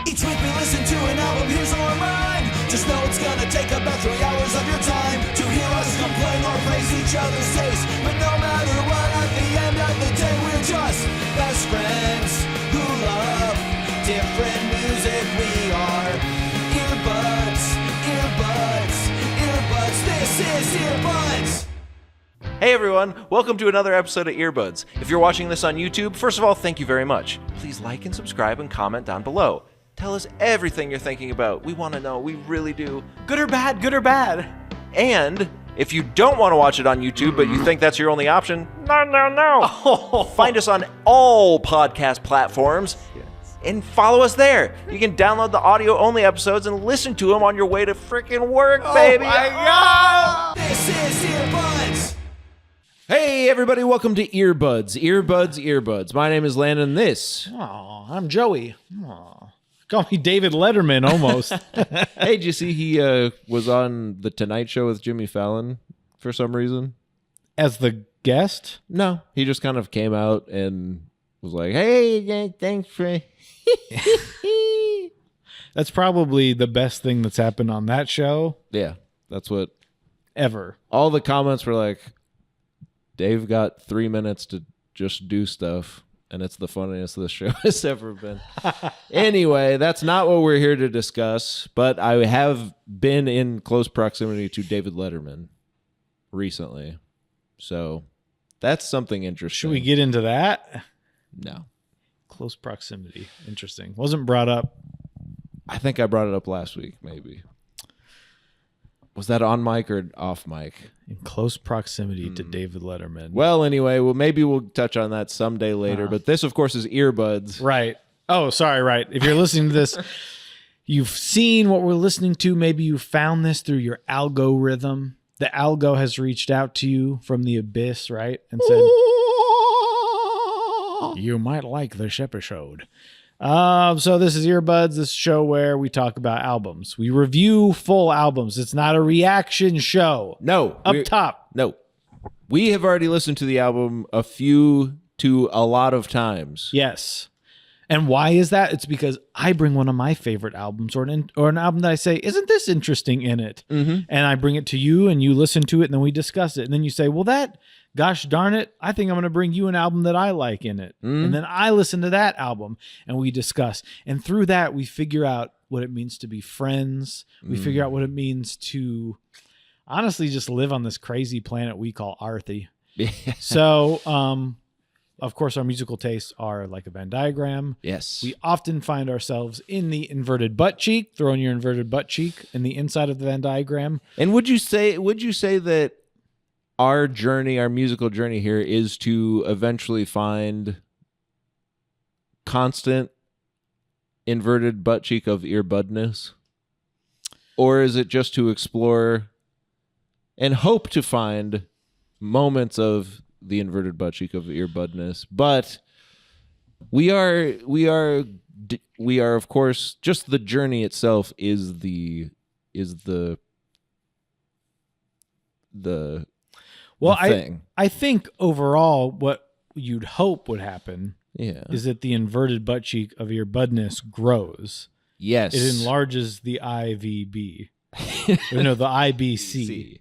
Each week we listen to an album, here's our rhyme. Just know it's gonna take about 3 hours of your time to hear us complain or praise each other's taste. But no matter what, at the end of the day, we're just best friends who love different music. We are earbuds, earbuds, earbuds. This is Earbuds. Hey everyone, welcome to another episode of Earbuds. If you're watching this on YouTube, first of all, thank you very much. Please like and subscribe and comment down below. Tell us everything you're thinking about. We want to know, we really do. Good or bad, good or bad. And if you don't want to watch it on YouTube, but you think that's your only option, no. Find us on all podcast platforms and follow us there. You can download the audio-only episodes and listen to them on your way to freaking work, baby. Oh my God! This is Earbuds. Hey everybody, welcome to Earbuds. Earbuds. My name is Landon. This. Oh, I'm Joey. Aw. Call me David Letterman, almost. Hey, did you see he was on The Tonight Show with Jimmy Fallon for some reason? As the guest? No, he just kind of came out and was like, hey, thanks for... That's probably the best thing that's happened on that show. Yeah, that's what... Ever. All the comments were like, Dave got 3 minutes to just do stuff, and it's the funniest this show has ever been. Anyway, that's not what we're here to discuss, but I have been in close proximity to David Letterman recently. So that's something interesting. Should we get into that? No. Close proximity. Interesting. Wasn't brought up. I think I brought it up last week, maybe. Was that on mic or off mic? In close proximity to David Letterman. Well, anyway, maybe we'll touch on that someday later. But this, of course, is Earbuds. Right. Oh, sorry, right. If you're listening to this, you've seen what we're listening to. Maybe you found this through your algorithm. The algo has reached out to you from the abyss, right? And said, you might like this episode. So this is Earbuds, this show where we talk about albums. We review full albums. It's not a reaction show. No. Up top. No. We have already listened to the album a few to a lot of times. Yes. And why is that? It's because I bring one of my favorite albums or an album that I say, isn't this interesting in it? Mm-hmm. And I bring it to you and you listen to it and then we discuss it. And then you say, well, gosh darn it, I think I'm going to bring you an album that I like in it. And then I listen to that album and we discuss. And through that, we figure out what it means to be friends. We figure out what it means to honestly just live on this crazy planet we call Arthy. Yeah. So, of course, our musical tastes are like a Venn diagram. Yes. We often find ourselves in the inverted butt cheek, throwing your inverted butt cheek in the inside of the Venn diagram. And would you say that our musical journey here is to eventually find constant inverted butt cheek of earbudness? Or is it just to explore and hope to find moments of the inverted butt cheek of earbudness? But we are of course, just the journey itself is the Well, thing. I think overall what you'd hope would happen is that the inverted butt cheek of earbudness grows. Yes. It enlarges the IVB. No, the IBC.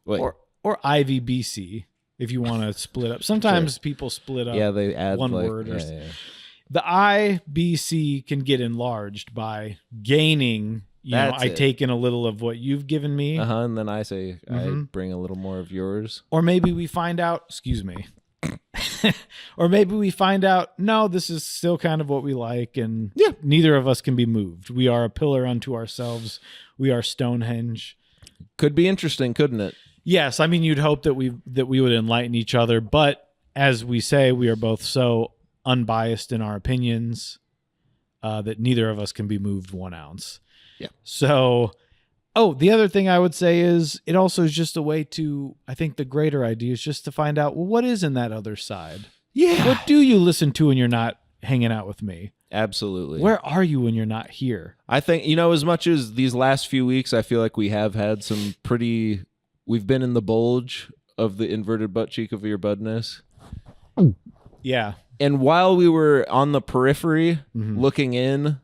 Wait. Or IVBC if you want to split up. Sometimes people split up they add one word. The IBC can get enlarged by gaining. I take in a little of what you've given me. And then I say, I bring a little more of yours. Or maybe we find out, or maybe we find out, no, this is still kind of what we like. And neither of us can be moved. We are a pillar unto ourselves. We are Stonehenge. Could be interesting, couldn't it? Yes. I mean, you'd hope that we would enlighten each other. But as we say, we are both so unbiased in our opinions that neither of us can be moved 1 ounce. Yeah. So, the other thing I would say is it also is just a way to, I think the greater idea is just to find out, well, what is in that other side? Yeah. What do you listen to when you're not hanging out with me? Absolutely. Where are you when you're not here? I think, as much as these last few weeks, I feel like we have had some we've been in the bulge of the inverted butt cheek of earbudness. Yeah. And while we were on the periphery looking in,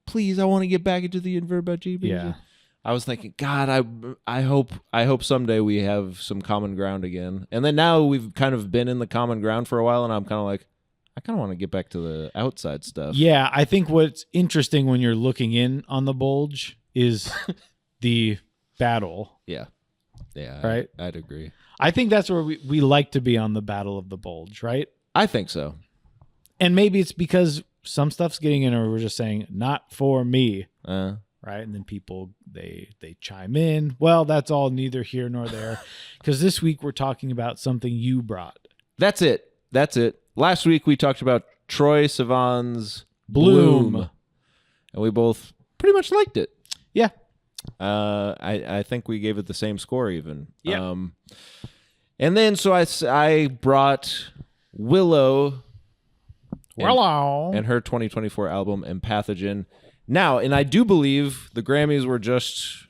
please, I want to get back into the Untitled. Yeah. I was thinking, God, I hope someday we have some common ground again. And then now we've kind of been in the common ground for a while, and I'm kind of like, I kind of want to get back to the outside stuff. Yeah, I think what's interesting when you're looking in on the bulge is the battle. Yeah. Yeah. Right? I'd agree. I think that's where we like to be, on the battle of the bulge, right? I think so. And maybe it's because some stuff's getting in, or we're just saying, not for me. Right? And then people, they chime in. Well, that's all neither here nor there. Because this week we're talking about something you brought. That's it. Last week we talked about Troye Sivan's Bloom. And we both pretty much liked it. Yeah. I think we gave it the same score even. Yeah. And then so I brought Willow and her 2024 album Empathogen. Now, and I do believe the Grammys were just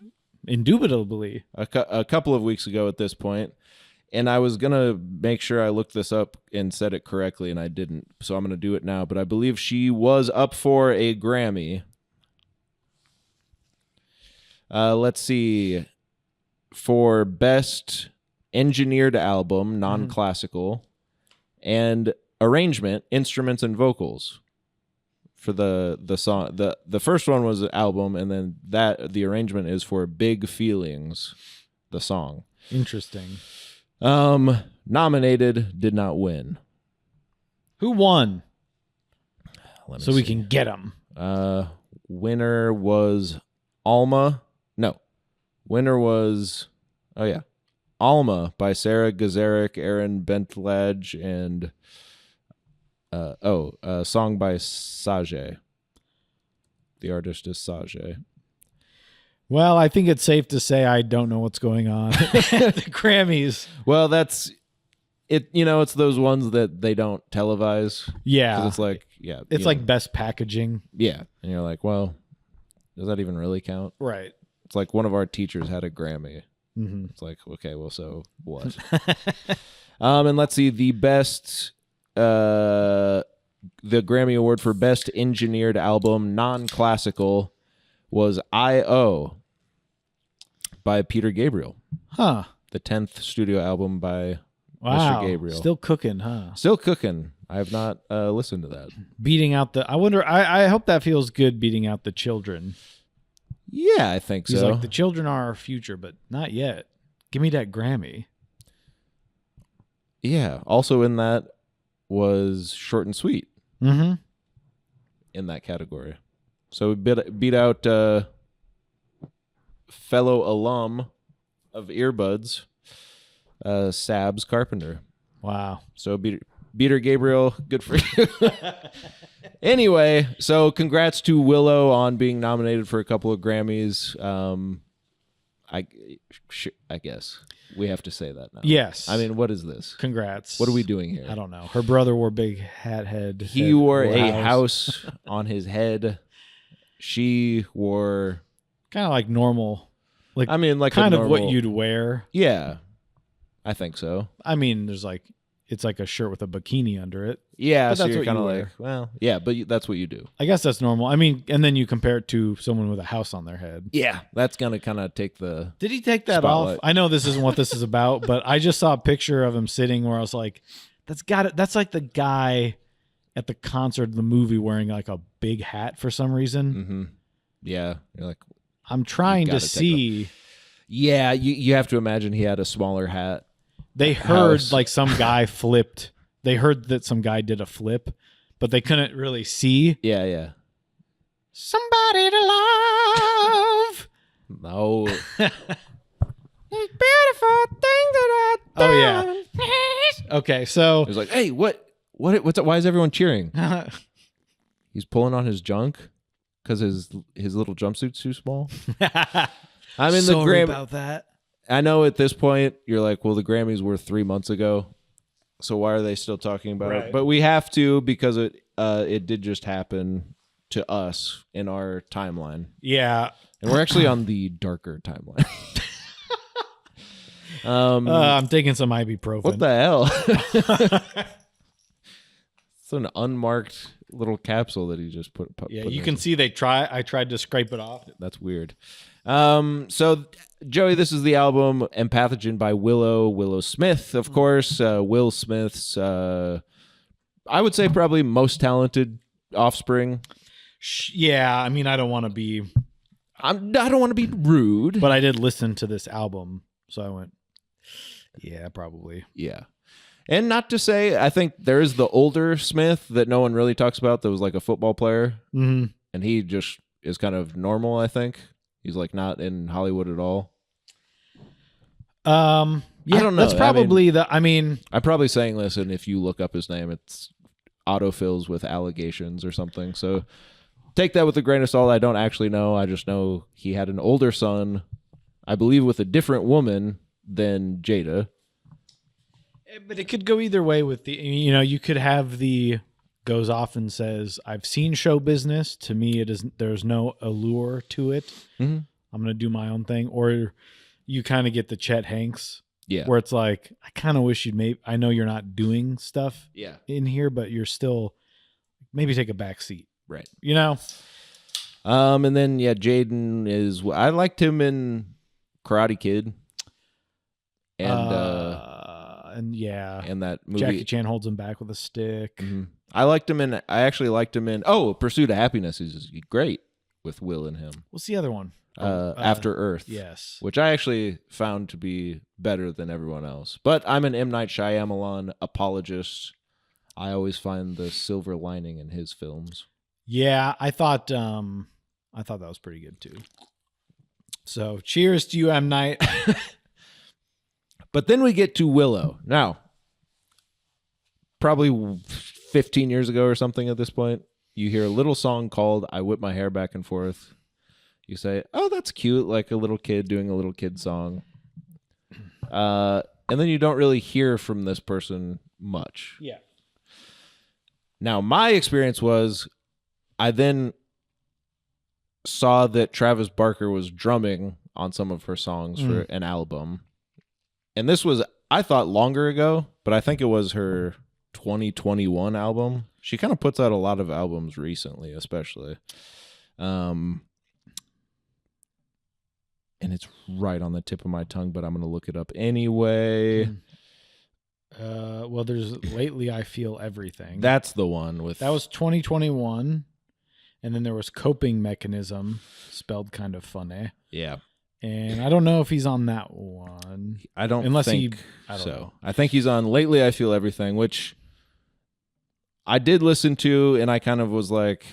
indubitably a couple of weeks ago at this point, and I was gonna make sure I looked this up and said it correctly, and I didn't, so I'm gonna do it now. But I believe she was up for a Grammy. Let's see, for Best Engineered Album, non-classical, and arrangement, instruments and vocals. For the song, the first one was an album, and then the arrangement is for Big Feelings, the song. Interesting. Nominated, did not win. Who won? So we can get them. Winner was Alma. No, winner was Alma by Sarah Gazaric, Aaron Bentlage, and a song by Sage. The artist is Sage. Well, I think it's safe to say I don't know what's going on at the Grammys. Well, that's it. You know, it's those ones that they don't televise. Yeah. 'Cause it's like, it's like best packaging. Yeah. And you're like, well, does that even really count? Right. It's like one of our teachers had a Grammy. Mm-hmm. It's like, okay, well, so what? And let's see, the best... the Grammy Award for Best Engineered Album, non-classical, was I.O. by Peter Gabriel. Huh. The 10th studio album by Mr. Gabriel. Still cooking, huh? Still cooking. I have not listened to that. Beating out I wonder, I hope that feels good, beating out the children. Yeah, I think He's so. like, the children are our future, but not yet. Give me that Grammy. Yeah. Also in that was Short and Sweet. Mm-hmm. In that category. So we beat out fellow alum of Earbuds, Sabs Carpenter. Wow. So Peter Gabriel, good for you. Anyway, so congrats to Willow on being nominated for a couple of Grammys. I guess we have to say that now. Yes. I mean, what is this? Congrats. What are we doing here? I don't know. Her brother wore big head. He wore a house on his head. She wore kind of like normal. Like, I mean, like kind a of normal, what you'd wear. Yeah, I think so. I mean, it's like a shirt with a bikini under it. Yeah, but so that's you're what kind of you like, wear. well, yeah, but that's what you do. I guess that's normal. I mean, and then you compare it to someone with a house on their head. Yeah, that's gonna kind of take the. Did he take that spotlight off? I know this isn't what this is about, but I just saw a picture of him sitting where I was like, that's like the guy at the concert of the movie wearing like a big hat for some reason. Mm-hmm. Yeah, you're like, I'm trying to see. Yeah, you have to imagine he had a smaller hat. They heard like some guy flipped. They heard that some guy did a flip, but they couldn't really see. Yeah. Somebody to love. No. Beautiful thing that I done. Oh yeah. Okay, so it was like, hey, what's up? Why is everyone cheering? He's pulling on his junk because his little jumpsuit's too small. I mean, sorry about that. I know at this point you're like, well, the Grammys were 3 months ago, so why are they still talking about it? But we have to because it did just happen to us in our timeline. Yeah, and we're actually on the darker timeline. I'm taking some ibuprofen. What the hell? It's an unmarked little capsule that he just put Yeah, put you in. can see I tried to scrape it off. That's weird. So Joey, this is the album Empathogen by Willow Smith, of course. Will Smith's, I would say probably most talented offspring. Yeah, I mean, I don't want to be, I don't want to be rude, but I did listen to this album, so I went, yeah, probably. yeah. And not to say, I think there is the older Smith that no one really talks about that was like a football player. Mm-hmm. And he just is kind of normal, I think. He's like not in Hollywood at all. Yeah, I don't know. That's probably I mean, I'm probably saying this, and if you look up his name, it's autofills with allegations or something. So take that with a grain of salt. I don't actually know. I just know he had an older son, I believe, with a different woman than Jada. but it could go either way with you could have goes off and says, I've seen show business. To me, there's no allure to it. Mm-hmm. I'm going to do my own thing. Or you kind of get the Chet Hanks, where it's like, I kind of wish I know you're not doing stuff in here, but you're still, maybe take a back seat. Right. And then, Jaden is, I liked him in Karate Kid. And that movie. Jackie Chan holds him back with a stick. Mm-hmm. I actually liked him in, Pursuit of Happiness is great with Will and him. What's the other one? After Earth. Yes. Which I actually found to be better than everyone else. But I'm an M. Night Shyamalan apologist. I always find the silver lining in his films. Yeah, I thought that was pretty good too. So cheers to you, M. Night. But then we get to Willow. Now, probably 15 years ago or something at this point, you hear a little song called I Whip My Hair Back and Forth. You say, oh, that's cute, like a little kid doing a little kid song. And then you don't really hear from this person much. Yeah. Now, my experience was I then saw that Travis Barker was drumming on some of her songs for an album. And this was, I thought, longer ago, but I think it was her 2021 album. She kind of puts out a lot of albums recently, especially. And it's right on the tip of my tongue, but I'm going to look it up anyway. Well, there's Lately I Feel Everything. That's the one with... That was 2021. And then there was Coping Mechanism, spelled kind of funny. Yeah. And I don't know if he's on that one. I don't think so. I think he's on Lately I Feel Everything, which I did listen to, and I kind of was like,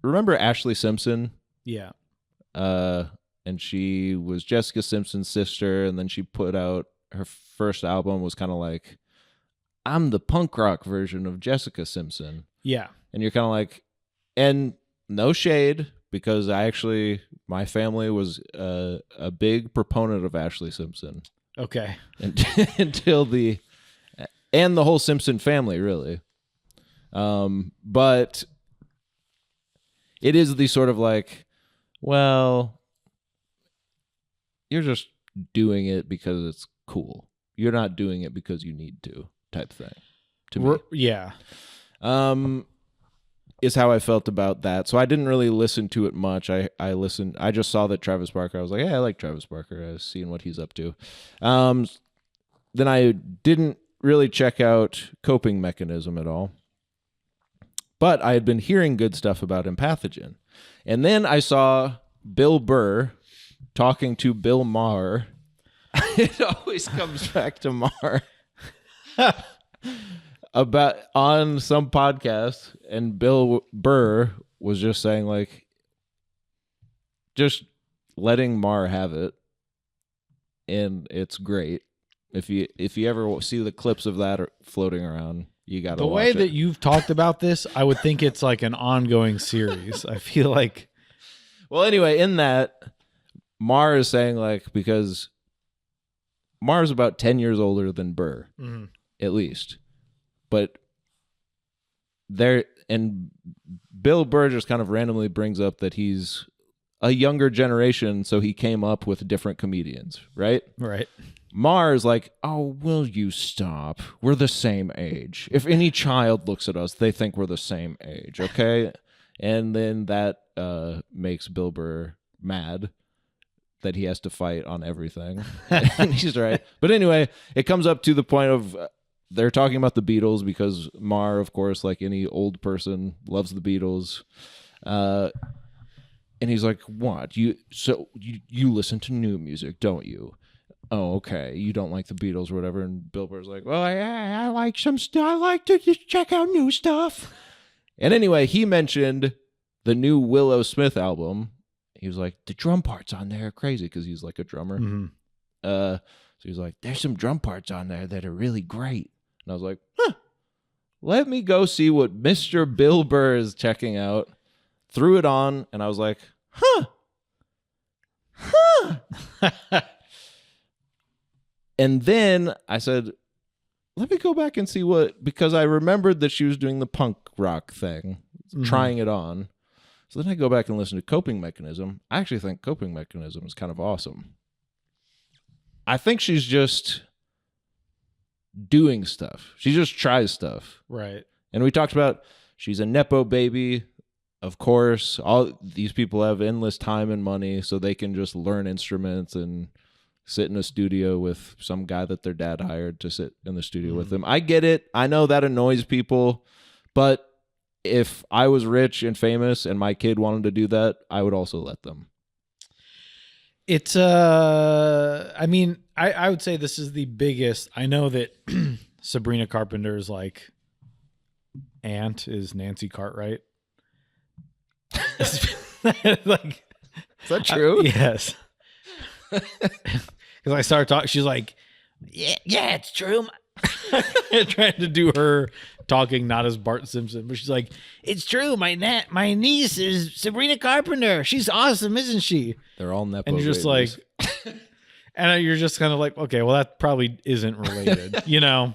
remember Ashley Simpson? Yeah. And she was Jessica Simpson's sister, and then she put out her first album was kind of like, I'm the punk rock version of Jessica Simpson. Yeah. And you're kind of like, and no shade, because my family was a big proponent of Ashley Simpson. Okay. Until the whole Simpson family, really. But it is the sort of like, well, you're just doing it because it's cool. You're not doing it because you need to, type thing. To me. Yeah. Is how I felt about that. So I didn't really listen to it much. I just saw that Travis Barker. I was like, hey, I like Travis Barker. I was seeing what he's up to. Then I didn't really check out Coping Mechanism at all. But I had been hearing good stuff about Empathogen. And then I saw Bill Burr talking to Bill Maher. It always comes back to Maher. About on some podcast, and Bill Burr was just saying, like, just letting Maher have it, and it's great. If you ever see the clips of that floating around, you gotta watch it. The way that you've talked about this, I would think it's like an ongoing series. I feel like. Well, anyway, in that, Maher is saying, like, because Maher is about 10 years older than Burr, at least. But and Bill Burr just kind of randomly brings up that he's a younger generation, so he came up with different comedians, right? Right. Maher's like, oh, will you stop? We're the same age. If any child looks at us, they think we're the same age, okay? And then that makes Bill Burr mad that he has to fight on everything. And he's right. But anyway, it comes up to the point of they're talking about the Beatles because Maher, of course, like any old person, loves the Beatles. And he's like, what? You listen to new music, don't you? Oh, okay. You don't like the Beatles or whatever. And Bill Burr's like, well, I like some stuff. I like to just check out new stuff. And anyway, he mentioned the new Willow Smith album. He was like, the drum parts on there are crazy because he's like a drummer. Mm-hmm. So he's like, there's some drum parts on there that are really great. And I was like, let me go see what Mr. Bill Burr is checking out. Threw it on, and I was like, And then I said, let me go back and see because I remembered that she was doing the punk rock thing, trying it on. So then I go back and listen to Coping Mechanism. I actually think Coping Mechanism is kind of awesome. I think she's just doing stuff. She just tries stuff. Right. And we talked about she's a nepo baby. Of course, all these people have endless time and money, so they can just learn instruments and sit in a studio with some guy that their dad hired to sit in the studio with them. I get it. I know that annoys people, but if I was rich and famous and my kid wanted to do that, I would also let them. It's I mean, I would say this is the biggest. I know that Sabrina Carpenter's like aunt is Nancy Cartwright. Like, is that true? Yes. Because I started talking, she's like, yeah, it's true. Trying to do her talking not as Bart Simpson, but she's like, it's true. My niece is Sabrina Carpenter. She's awesome, isn't she? They're all nepo. And you're just babies. like, and you're just kind of like, okay, well, that probably isn't related, you know?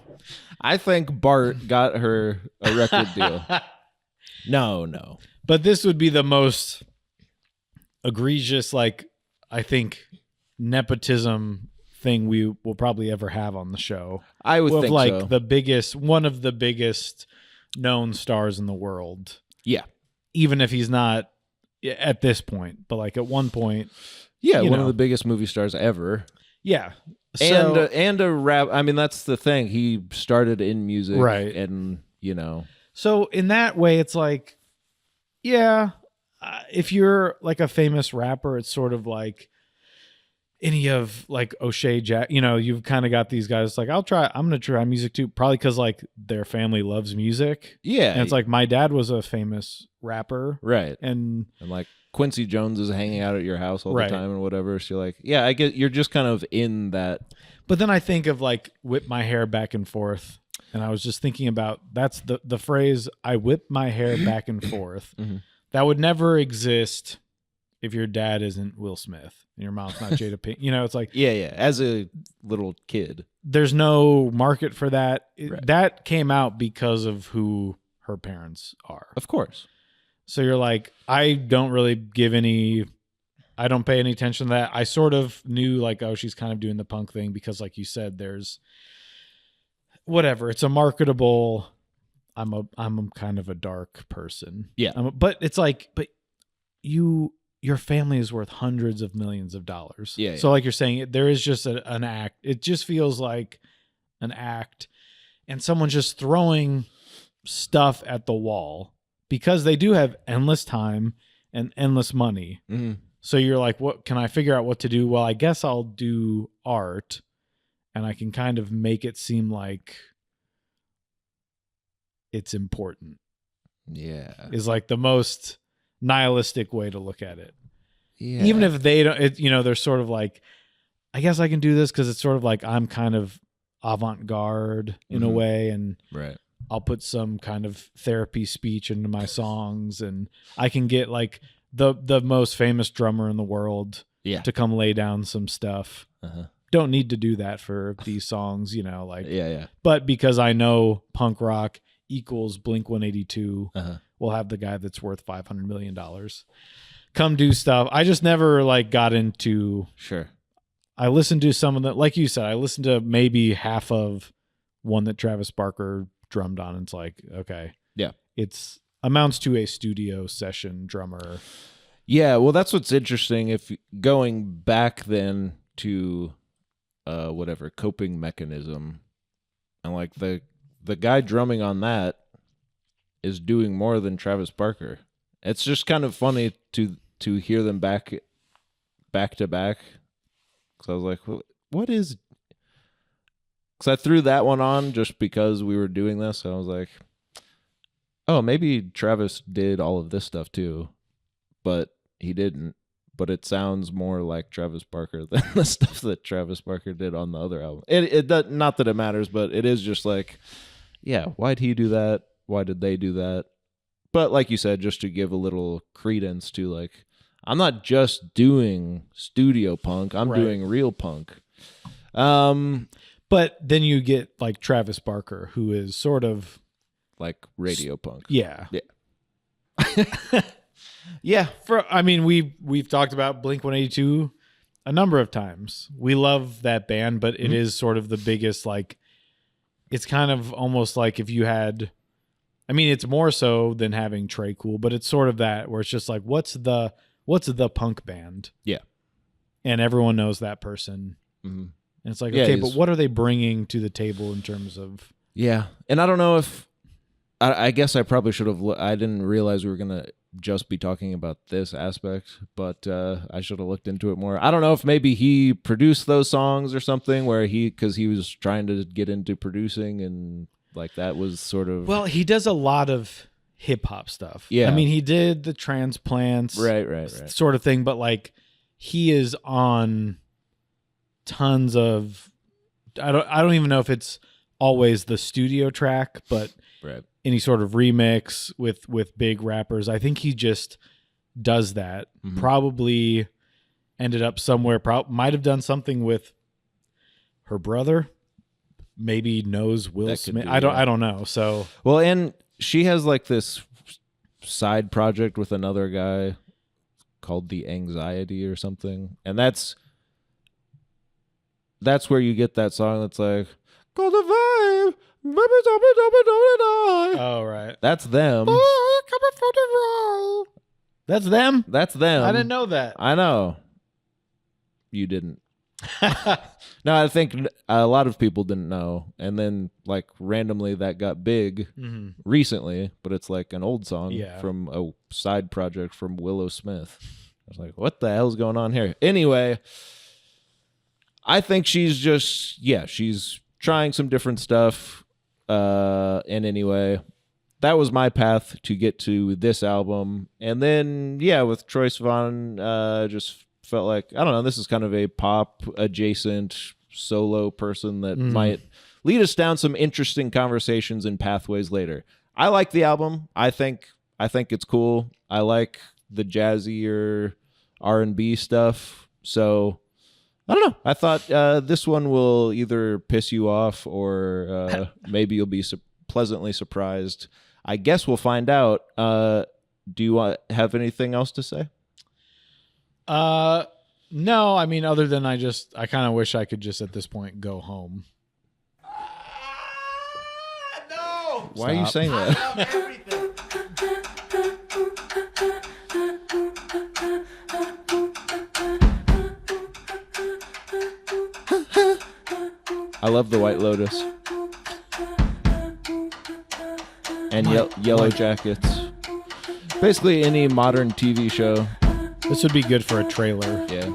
I think Bart got her a record deal. No. But this would be the most egregious, like, I think, nepotism thing we will probably ever have on the show. I would think like so. One of the biggest known stars in the world. Yeah. Even if he's not at this point, but like at one point. Yeah, one of the biggest movie stars ever. Yeah. And a rap. I mean, that's the thing. He started in music. Right. And, So in that way, it's like, yeah, if you're like a famous rapper, it's sort of like any of like O'Shea Jack, you've kind of got these guys like, I'm going to try music too. Probably because like their family loves music. Yeah. And it's like my dad was a famous rapper. Right. And like Quincy Jones is hanging out at your house all right. the time and whatever. So you're like, yeah, I get you're just kind of in that. But then I think of like whip my hair back and forth. And I was just thinking about that's the phrase, I whip my hair back and forth. Mm-hmm. That would never exist if your dad isn't Will Smith and your mom's not Jada Pinkett. It's like... Yeah. As a little kid. There's no market for that. Right. That came out because of who her parents are. Of course. So you're like, I don't really I don't pay any attention to that. I sort of knew like, oh, she's kind of doing the punk thing because like you said, there's... whatever, it's a marketable. I'm a kind of a dark person. Yeah, but it's like, but your family is worth hundreds of millions of dollars. Yeah. So like you're saying, there is just an act. It just feels like an act, and someone's just throwing stuff at the wall because they do have endless time and endless money. Mm-hmm. So you're like, what can I figure out what to do? Well, I guess I'll do art. And I can kind of make it seem like it's important. Yeah. Is like the most nihilistic way to look at it. Yeah. Even if they don't, they're sort of like, I guess I can do this because it's sort of like I'm kind of avant-garde in a way. And right. I'll put some kind of therapy speech into my songs. And I can get like the most famous drummer in the world to come lay down some stuff. Uh-huh. Don't need to do that for these songs, like yeah. But because I know punk rock equals Blink-182, uh-huh. we'll have the guy that's worth $500 million come do stuff. I just never like got into. Sure. I listened to some of the, like you said, I listened to maybe half of one that Travis Barker drummed on. And it's like, okay. Yeah. It's amounts to a studio session drummer. Yeah, well, that's what's interesting. If going back then to whatever coping mechanism, and like the guy drumming on that is doing more than Travis Barker. It's just kind of funny to hear them back to back. Because I was like, what is? Because I threw that one on just because we were doing this, and I was like, oh, maybe Travis did all of this stuff too, but he didn't. But it sounds more like Travis Barker than the stuff that Travis Barker did on the other album. It does, not that it matters, but it is just like, yeah, why'd he do that? Why did they do that? But like you said, just to give a little credence to like, I'm not just doing studio punk, I'm doing real punk. But then you get like Travis Barker, who is sort of like radio punk. Yeah. Yeah. Yeah. We've talked about Blink-182 a number of times. We love that band, but it is sort of the biggest, like, it's kind of almost like if you had, it's more so than having Trey Cool, but it's sort of that where it's just like, what's the punk band? Yeah. And everyone knows that person. Mm-hmm. And it's like, okay, but what are they bringing to the table in terms of? Yeah. And I don't know if, I guess I probably should have, I didn't realize we were going to just be talking about this aspect, but I should have looked into it more. I don't know if maybe he produced those songs or something where because he was trying to get into producing and like that was sort of. Well, he does a lot of hip hop stuff. Yeah. He did the Transplants right. sort of thing, but like he is on tons of, I don't even know if it's always the studio track, but right. Any sort of remix with big rappers. I think he just does that. Mm-hmm. Probably ended up somewhere, might have done something with her brother, maybe knows Will Smith. I don't know. So, well, and she has like this side project with another guy called The Anxiety or something. And that's where you get that song that's like, "Call the vibe. Oh, right. That's them. That's them? That's them. I didn't know that. I know. You didn't. No, I think a lot of people didn't know. And then, like, randomly that got big recently, but it's like an old song from a side project from Willow Smith. I was like, what the hell's going on here? Anyway, I think she's just, she's trying some different stuff. And anyway, that was my path to get to this album. And then, with Troye Sivan, just felt like, I don't know, this is kind of a pop adjacent solo person that might lead us down some interesting conversations and pathways later. I like the album. I think it's cool. I like the jazzier R&B stuff. So I don't know. I thought this one will either piss you off or maybe you'll be pleasantly surprised. I guess we'll find out. Do you have anything else to say? No. Other than I kind of wish I could just at this point go home. No. Why are you saying that? I love everything. I love the White Lotus and Yellow Jackets. Basically any modern TV show. This would be good for a trailer. Yeah.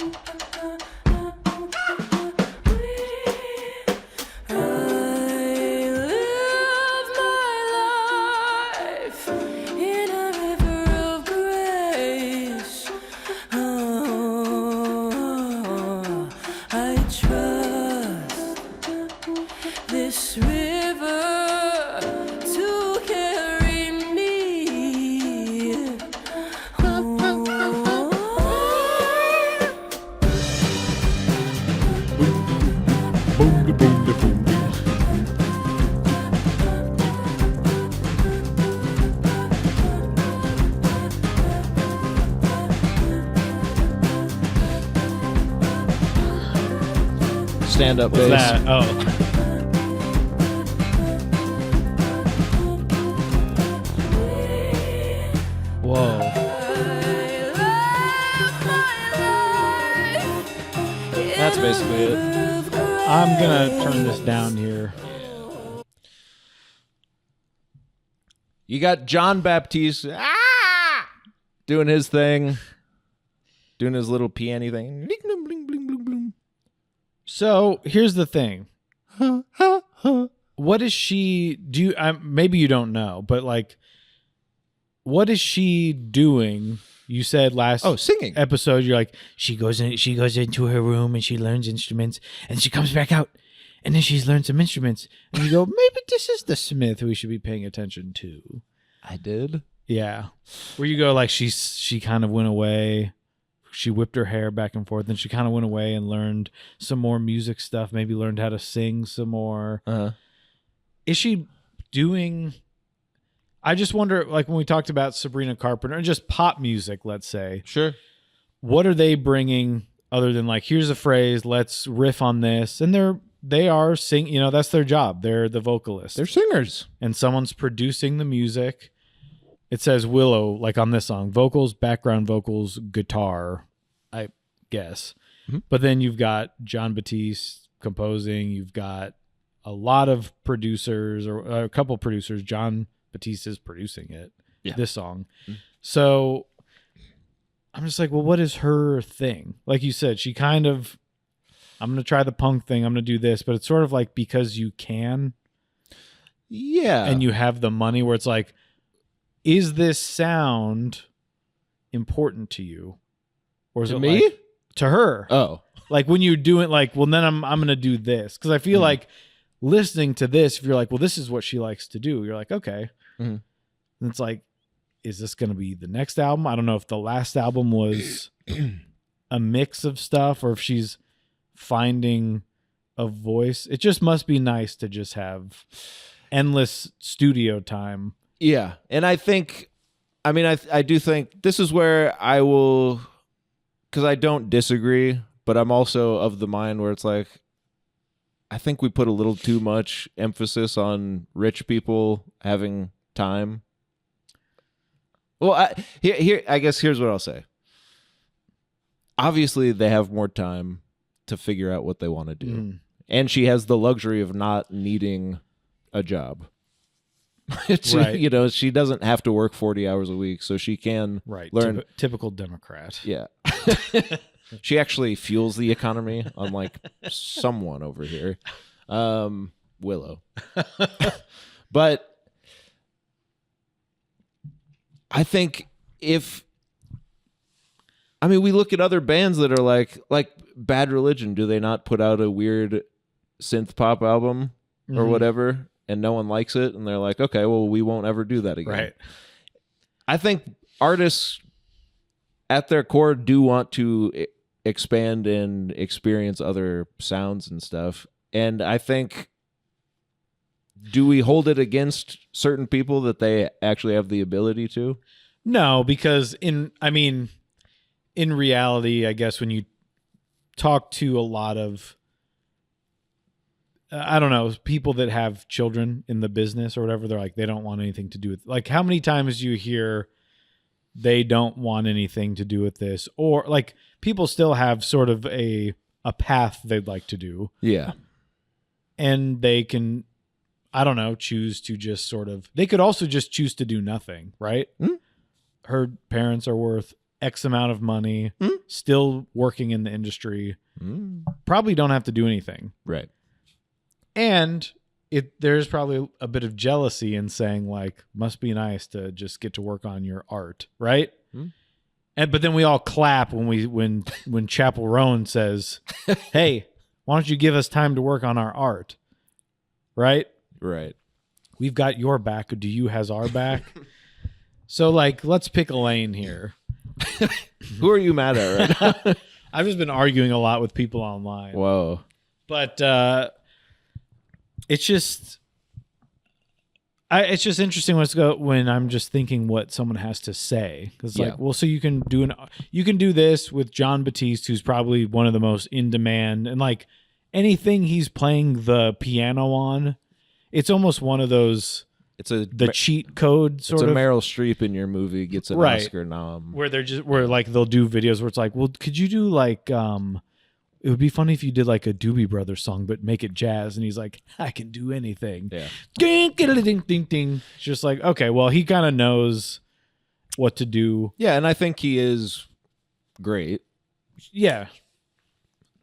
stand-up What's bass. that? Oh. Whoa. That's basically it. I'm going to turn this down here. You got Jon Batiste doing his thing, doing his little piano thing. So here's the thing. What is she do? Maybe you don't know, but like, what is she doing? You said last Singing episode, you're like, she goes into her room and she learns instruments and she comes back out and then she's learned some instruments and you go, maybe this is the Smith we should be paying attention to. I did. Yeah. Where you go like she kind of went away. She whipped her hair back and forth and she kind of went away and learned some more music stuff, maybe learned how to sing some more. Is she doing... I just wonder, like when we talked about Sabrina Carpenter and just pop music, let's say. Sure. What are they bringing other than like, here's a phrase, let's riff on this. And they are sing, that's their job. They're the vocalists. They're singers. And someone's producing the music. It says Willow, like on this song, vocals, background vocals, guitar, I guess. Mm-hmm. But then you've got Jon Batiste composing. You've got a lot of producers or a couple producers. Jon Batiste is producing it, this song. Mm-hmm. So I'm just like, well, what is her thing? Like you said, she kind of, I'm going to try the punk thing. I'm going to do this, but it's sort of like because you can. Yeah. And you have the money where it's like, is this sound important to you? Or is to it me? Like, to her? Oh. Like when you do it, like, well, then I'm going to do this. Because I feel like listening to this, if you're like, well, this is what she likes to do, you're like, okay. And it's like, is this going to be the next album? I don't know if the last album was a mix of stuff or if she's finding a voice. It just must be nice to just have endless studio time. Yeah. And I think, I do think this is where I will, because I don't disagree, but I'm also of the mind where it's like, I think we put a little too much emphasis on rich people having time. Well, I guess here's what I'll say. Obviously, they have more time to figure out what they want to do. And she has the luxury of not needing a job. Right. She doesn't have to work 40 hours a week, so she can learn. Typical Democrat. Yeah. She actually fuels the economy, unlike someone over here. Willow. But I think we look at other bands that are like Bad Religion. Do they not put out a weird synth pop album or whatever, and no one likes it, and they're like, okay, well, we won't ever do that again. Right. I think artists at their core do want to expand and experience other sounds and stuff. And I think, do we hold it against certain people that they actually have the ability to? No, because in reality, I guess when you talk to a lot of, I don't know, people that have children in the business or whatever, they're like, they don't want anything to do with, like, how many times do you hear they don't want anything to do with this? Or like people still have sort of a path they'd like to do. Yeah. And they can, I don't know, choose to just sort of, they could also just choose to do nothing, right? Her parents are worth X amount of money, still working in the industry, probably don't have to do anything. Right. And there's probably a bit of jealousy in saying like, must be nice to just get to work on your art, right? But then we all clap when Chapel Roan says, "Hey, why don't you give us time to work on our art?" Right? Right. We've got your back. Do you has our back? So like, let's pick a lane here. Who are you mad at right now? I've just been arguing a lot with people online. Whoa. But it's just interesting when I'm just thinking what someone has to say, because like, well, so you can do this with Jon Batiste, who's probably one of the most in demand, and like anything he's playing the piano on, it's almost one of those the cheat code sort of. It's a Meryl Streep in your movie gets an Oscar nom. Where they'll do videos where it's like, well, could you do like it would be funny if you did like a Doobie Brothers song, but make it jazz. And he's like, I can do anything. Yeah. Ding, ding, ding, ding. It's just like, okay, well, he kind of knows what to do. Yeah, and I think he is great. Yeah.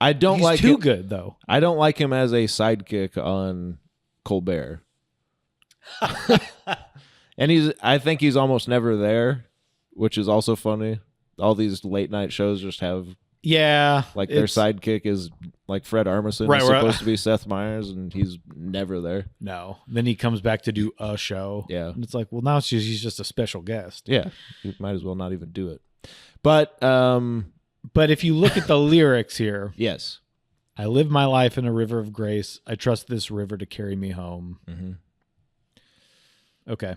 He's like too good though. I don't like him as a sidekick on Colbert. And I think he's almost never there, which is also funny. All these late night shows just have like their sidekick is like Fred Armisen is supposed to be Seth Meyers, and he's never there. No. Then he comes back to do a show. Yeah. And it's like, well, now he's just a special guest. Yeah. You might as well not even do it. But if you look at the lyrics here, yes. I live my life in a river of grace. I trust this river to carry me home. Mm-hmm. Okay.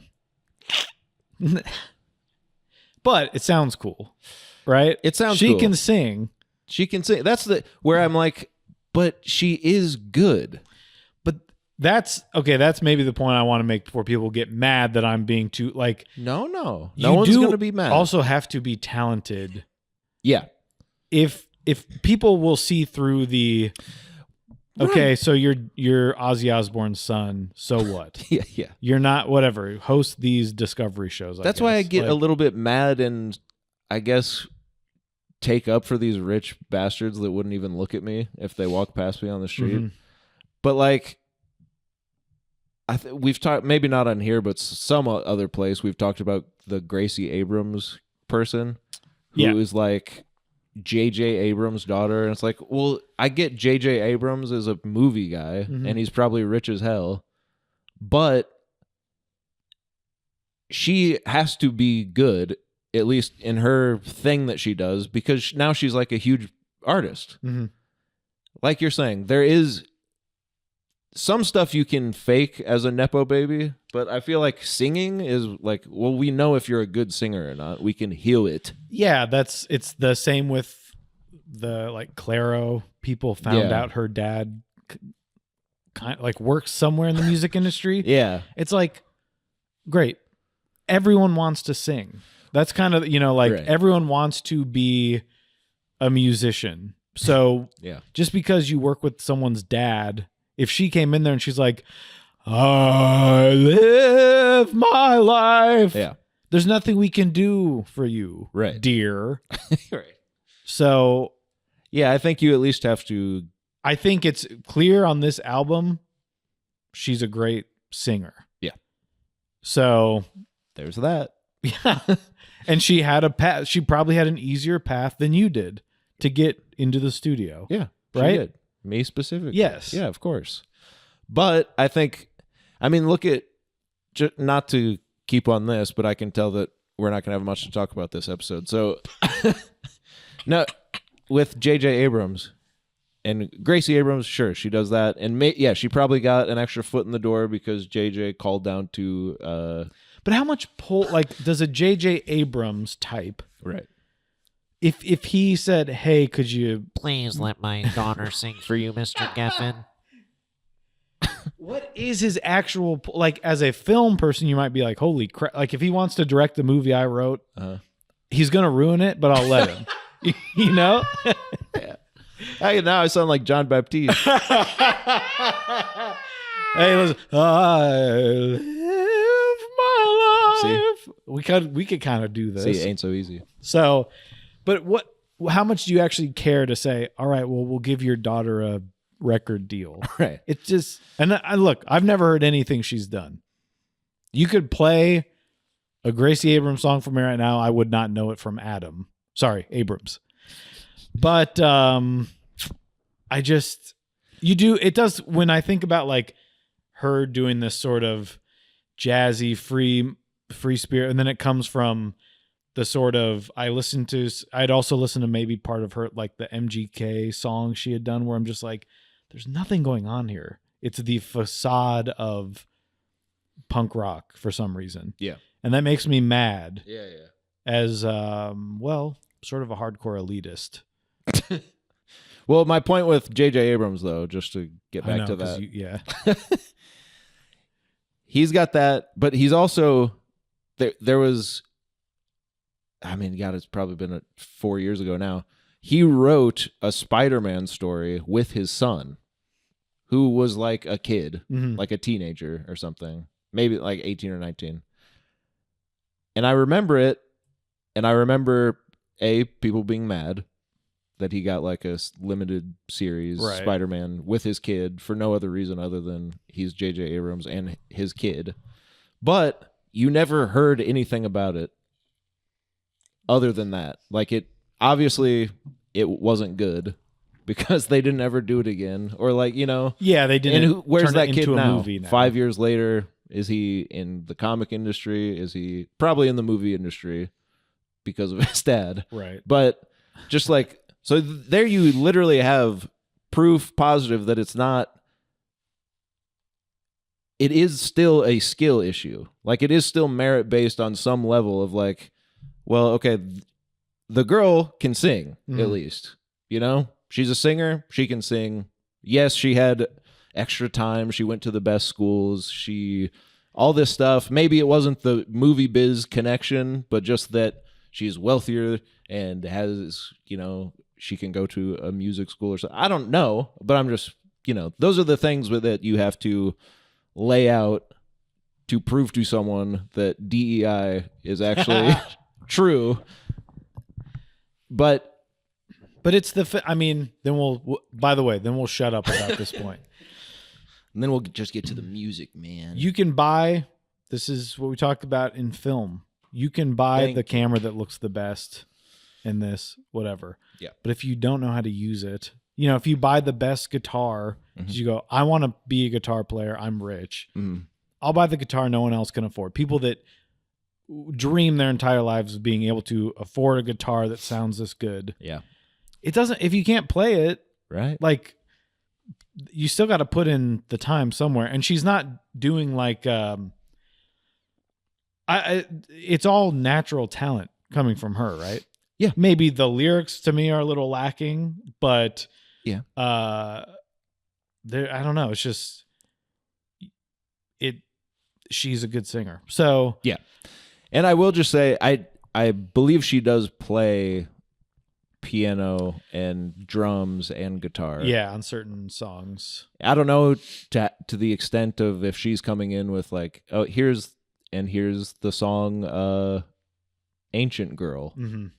But it sounds cool, right? It sounds She cool. can sing. She can sing. That's where I'm like, but she is good. But that's maybe the point I want to make before people get mad that I'm being too like. No one's going to be mad. Also have to be talented. Yeah. If people will see through the okay, so you're Ozzy Osbourne's son, so what? Yeah. You're not whatever. Host these discovery shows. That's why I get a little bit mad and I guess take up for these rich bastards that wouldn't even look at me if they walk past me on the street. Mm-hmm. But like we've talked, maybe not on here, but some other place, we've talked about the Gracie Abrams person who is like J.J. Abrams' daughter. And it's like, well, I get J.J. Abrams is a movie guy and he's probably rich as hell, but she has to be good, at least in her thing that she does, because now she's like a huge artist. Mm-hmm. Like you're saying, there is some stuff you can fake as a nepo baby, but I feel like singing is like, well, we know if you're a good singer or not. We can heal it. Yeah, it's the same with the like Claro. People found out her dad kind of like works somewhere in the music industry. Yeah. It's like, great. Everyone wants to sing. That's kind of, everyone wants to be a musician. So just because you work with someone's dad, if she came in there and she's like, I live my life. Yeah. There's nothing we can do for you, right, dear. Right. So, yeah, I think you at least have to. I think it's clear on this album, she's a great singer. Yeah. So there's that. Yeah. And she had a path. She probably had an easier path than you did to get into the studio. Yeah. Right? She did. Me specifically. Yes. Yeah, of course. But I think, look at, not to keep on this, but I can tell that we're not going to have much to talk about this episode. So, no, with J.J. Abrams and Gracie Abrams, sure, she does that. And she probably got an extra foot in the door because J.J. called down to... but how much pull, does a J.J. Abrams type... Right. If he said, hey, could you... Please let my daughter sing for you, Mr. Geffen. What is his actual... as a film person, you might be like, holy crap. If he wants to direct the movie I wrote, he's going to ruin it, but I'll let him. You know? Yeah. Now I sound like Jon Batiste. Hey, listen. I live my life. See? We could kind of do this. See, it ain't so easy. So... But how much do you actually care to say, all right, well, we'll give your daughter a record deal? Right. It's just, and look, I've never heard anything she's done. You could play a Gracie Abrams song from me right now. I would not know it from Abrams. But it does, when I think about her doing this sort of jazzy, free spirit, and then it comes from the sort of, I'd also listen to maybe part of her, the MGK song she had done where I'm just like, there's nothing going on here. It's the facade of punk rock for some reason. Yeah. And that makes me mad. Yeah. As, sort of a hardcore elitist. Well, my point with J.J. Abrams, though, just to get I back know, to 'cause that, yeah. he's got that, but he's also there was. I mean, God, it's probably been 4 years ago now. He wrote a Spider-Man story with his son, who was like a kid, like a teenager or something, maybe like 18 or 19. And I remember it, and I remember people being mad that he got like a limited series Right. Spider-Man with his kid for no other reason other than he's J.J. Abrams and his kid. But you never heard anything about it other than that. Like, it obviously it wasn't good because they didn't ever do it again, or like, you know. Yeah, they didn't. And where's turn that it kid into a now? movie now? 5 years later, is he in the comic industry? Is he probably in the movie industry because of his dad? Right. But just like, so there you literally have proof positive that it's not, it is still a skill issue. Like, it is still merit based on some level of like, well, okay, the girl can sing at least, you know, she's a singer. She can sing. Yes, she had extra time. She went to the best schools. All this stuff. Maybe it wasn't the movie biz connection, but just that she's wealthier and has, you know, she can go to a music school or something. I don't know, but I'm just, you know, those are the things that you have to lay out to prove to someone that DEI is actually true. But it's I mean, then by the way, then we'll shut up about this point. And then we'll just get to the music, man. You can buy, this is what we talked about in film. You can buy the camera that looks the best in this, whatever. Yeah. But if you don't know how to use it, you know, if you buy the best guitar, 'cause you go, I want to be a guitar player, I'm rich. I'll buy the guitar no one else can afford. People that dream their entire lives of being able to afford a guitar that sounds this good. Yeah. It doesn't, if you can't play it, Right. like, you still got to put in the time somewhere. And she's not doing like, it's all natural talent coming from her, right? Yeah. Maybe the lyrics to me are a little lacking, but yeah. I don't know. It's just, she's a good singer. So yeah. And I will just say, I believe she does play piano and drums and guitar. Yeah, on certain songs. I don't know to the extent of if she's coming in with like, oh, here's the song Ancient Girl. And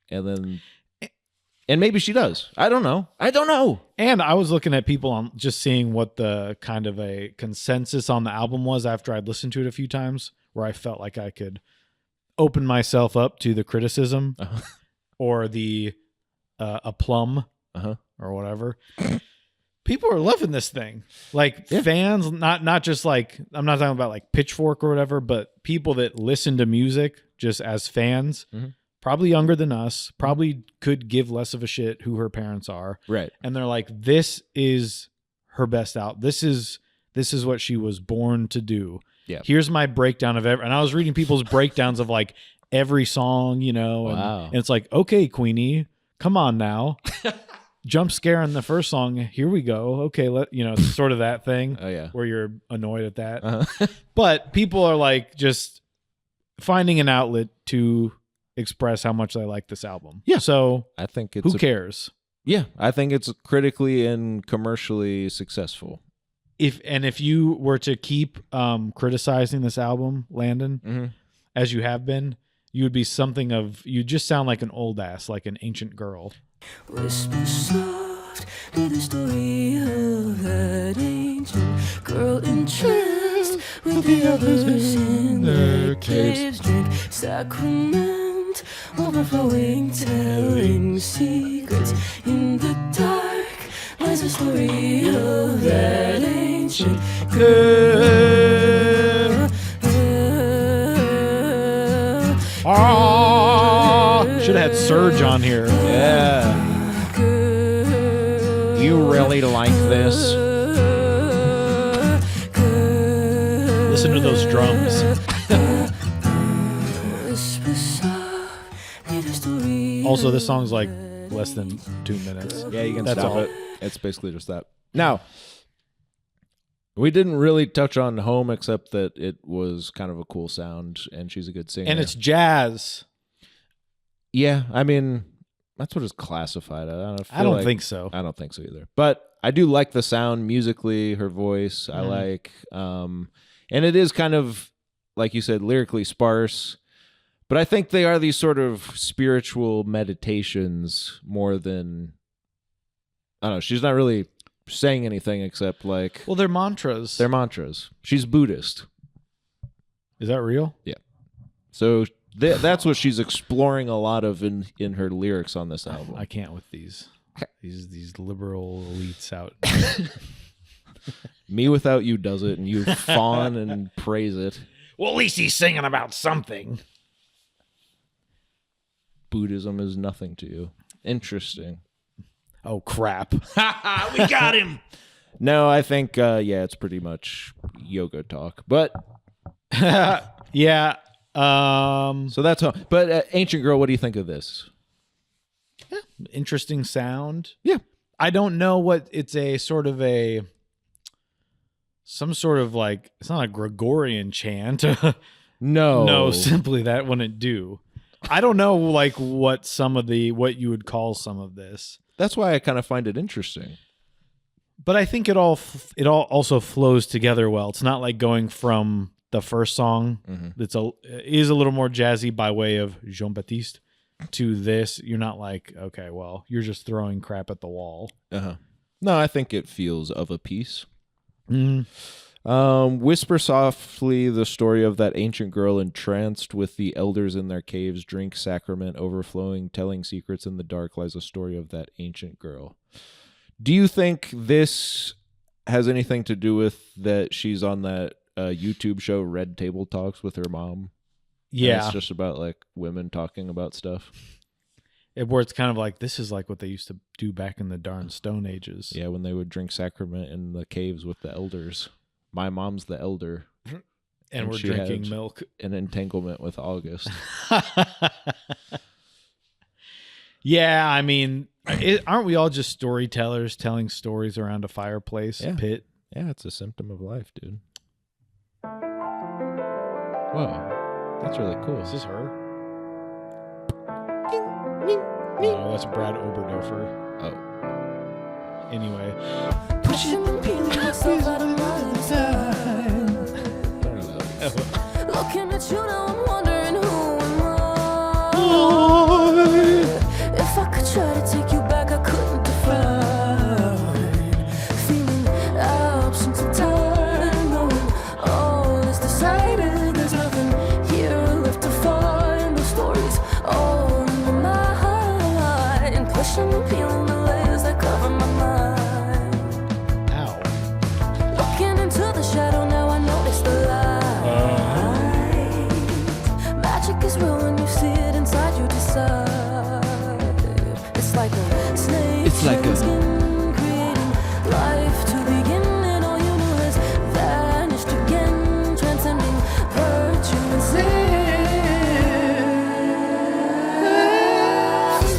then and maybe she does. I don't know. And I was looking at people on just seeing what the kind of a consensus on the album was after I'd listened to it a few times, where I felt like I could open myself up to the criticism or the aplomb or whatever. People are loving this thing. Like fans, not just like, I'm not talking about like Pitchfork or whatever, but people that listen to music just as fans, probably younger than us, probably could give less of a shit who her parents are. Right. And they're like, this is her best out. This is what she was born to do. Yeah. Here's my breakdown of and I was reading people's breakdowns of like every song, you know, and it's like, okay, Queenie, come on now. Jump scare in the first song. Here we go. Okay. Sort of that thing. Oh yeah. Where you're annoyed at that. But people are like just finding an outlet to express how much they like this album. Yeah. So I think it's who cares? Yeah. I think it's critically and commercially successful. If you were to keep criticizing this album, Landon, as you have been, you would be something of, you just sound like an old ass, like an ancient girl. Whisper soft to the story of that ancient girl entranced with the others in their caves. Drink sacrament, overflowing, telling secrets. In the dark lies the story of that ancient girl. Should have had Surge on here. Yeah. You really like this? Listen to those drums. Also, this song's like less than 2 minutes. Yeah, you can That's stop all. it. It's basically just that. Now, we didn't really touch on Home except that it was kind of a cool sound and she's a good singer. And it's jazz. Yeah, I mean, that's what it's classified. I don't think so. I don't think so either. But I do like the sound musically, her voice. I like, and it is kind of, like you said, lyrically sparse. But I think they are these sort of spiritual meditations more than, I don't know, she's not really saying anything except like, Well, they're mantras. they're mantras. She's Buddhist. Is that real? So that's what she's exploring a lot of in her lyrics on this album. I can't with these liberal elites out. Me Without You does it, and you fawn and praise it. Well, at least he's singing about something. Buddhism is nothing to you. Interesting. Oh, crap. We got him. No, I think, it's pretty much yoga talk. But Yeah. so that's how. But Ancient Girl, what do you think of this? Interesting sound. Yeah. I don't know what it's a sort of some sort of like, it's not a Gregorian chant. No. No, simply that wouldn't do. I don't know like what you would call some of this. That's why I kind of find it interesting. But I think it all also flows together well. It's not like going from the first song that's is a little more jazzy by way of Jon Batiste to this. You're not like, okay, well, you're just throwing crap at the wall. No, I think it feels of a piece. Mm. Whisper softly the story of that ancient girl entranced with the elders in their caves, drink sacrament overflowing, telling secrets in the dark lies a story of that ancient girl. Do you think this has anything to do with that she's on that YouTube show Red Table Talks with her mom? Yeah. And it's just about like women talking about stuff. Where it's kind of like, this is like what they used to do back in the darn Stone Ages. Yeah, when they would drink sacrament in the caves with the elders. My mom's the elder. And we're she drinking had milk. An entanglement with August. Yeah, I mean, aren't we all just storytellers telling stories around a fireplace pit? Yeah, it's a symptom of life, dude. Whoa, that's really cool. Is this her? No, that's Brad Oberdofer. Oh. Anyway. Looking at you now, I'm wondering who am I? If I could try to take you back, I couldn't define. Feeling absence of time, knowing all is decided. There's nothing here left to find. The stories all in my mind, pushing and peeling the layers that cover my mind. Ow. Looking into the shadow, now I notice the light. Magic is real when you see it inside, you decide. It's like a snake skin creating life to begin, and all you know has vanished again, transcending virtue and sin.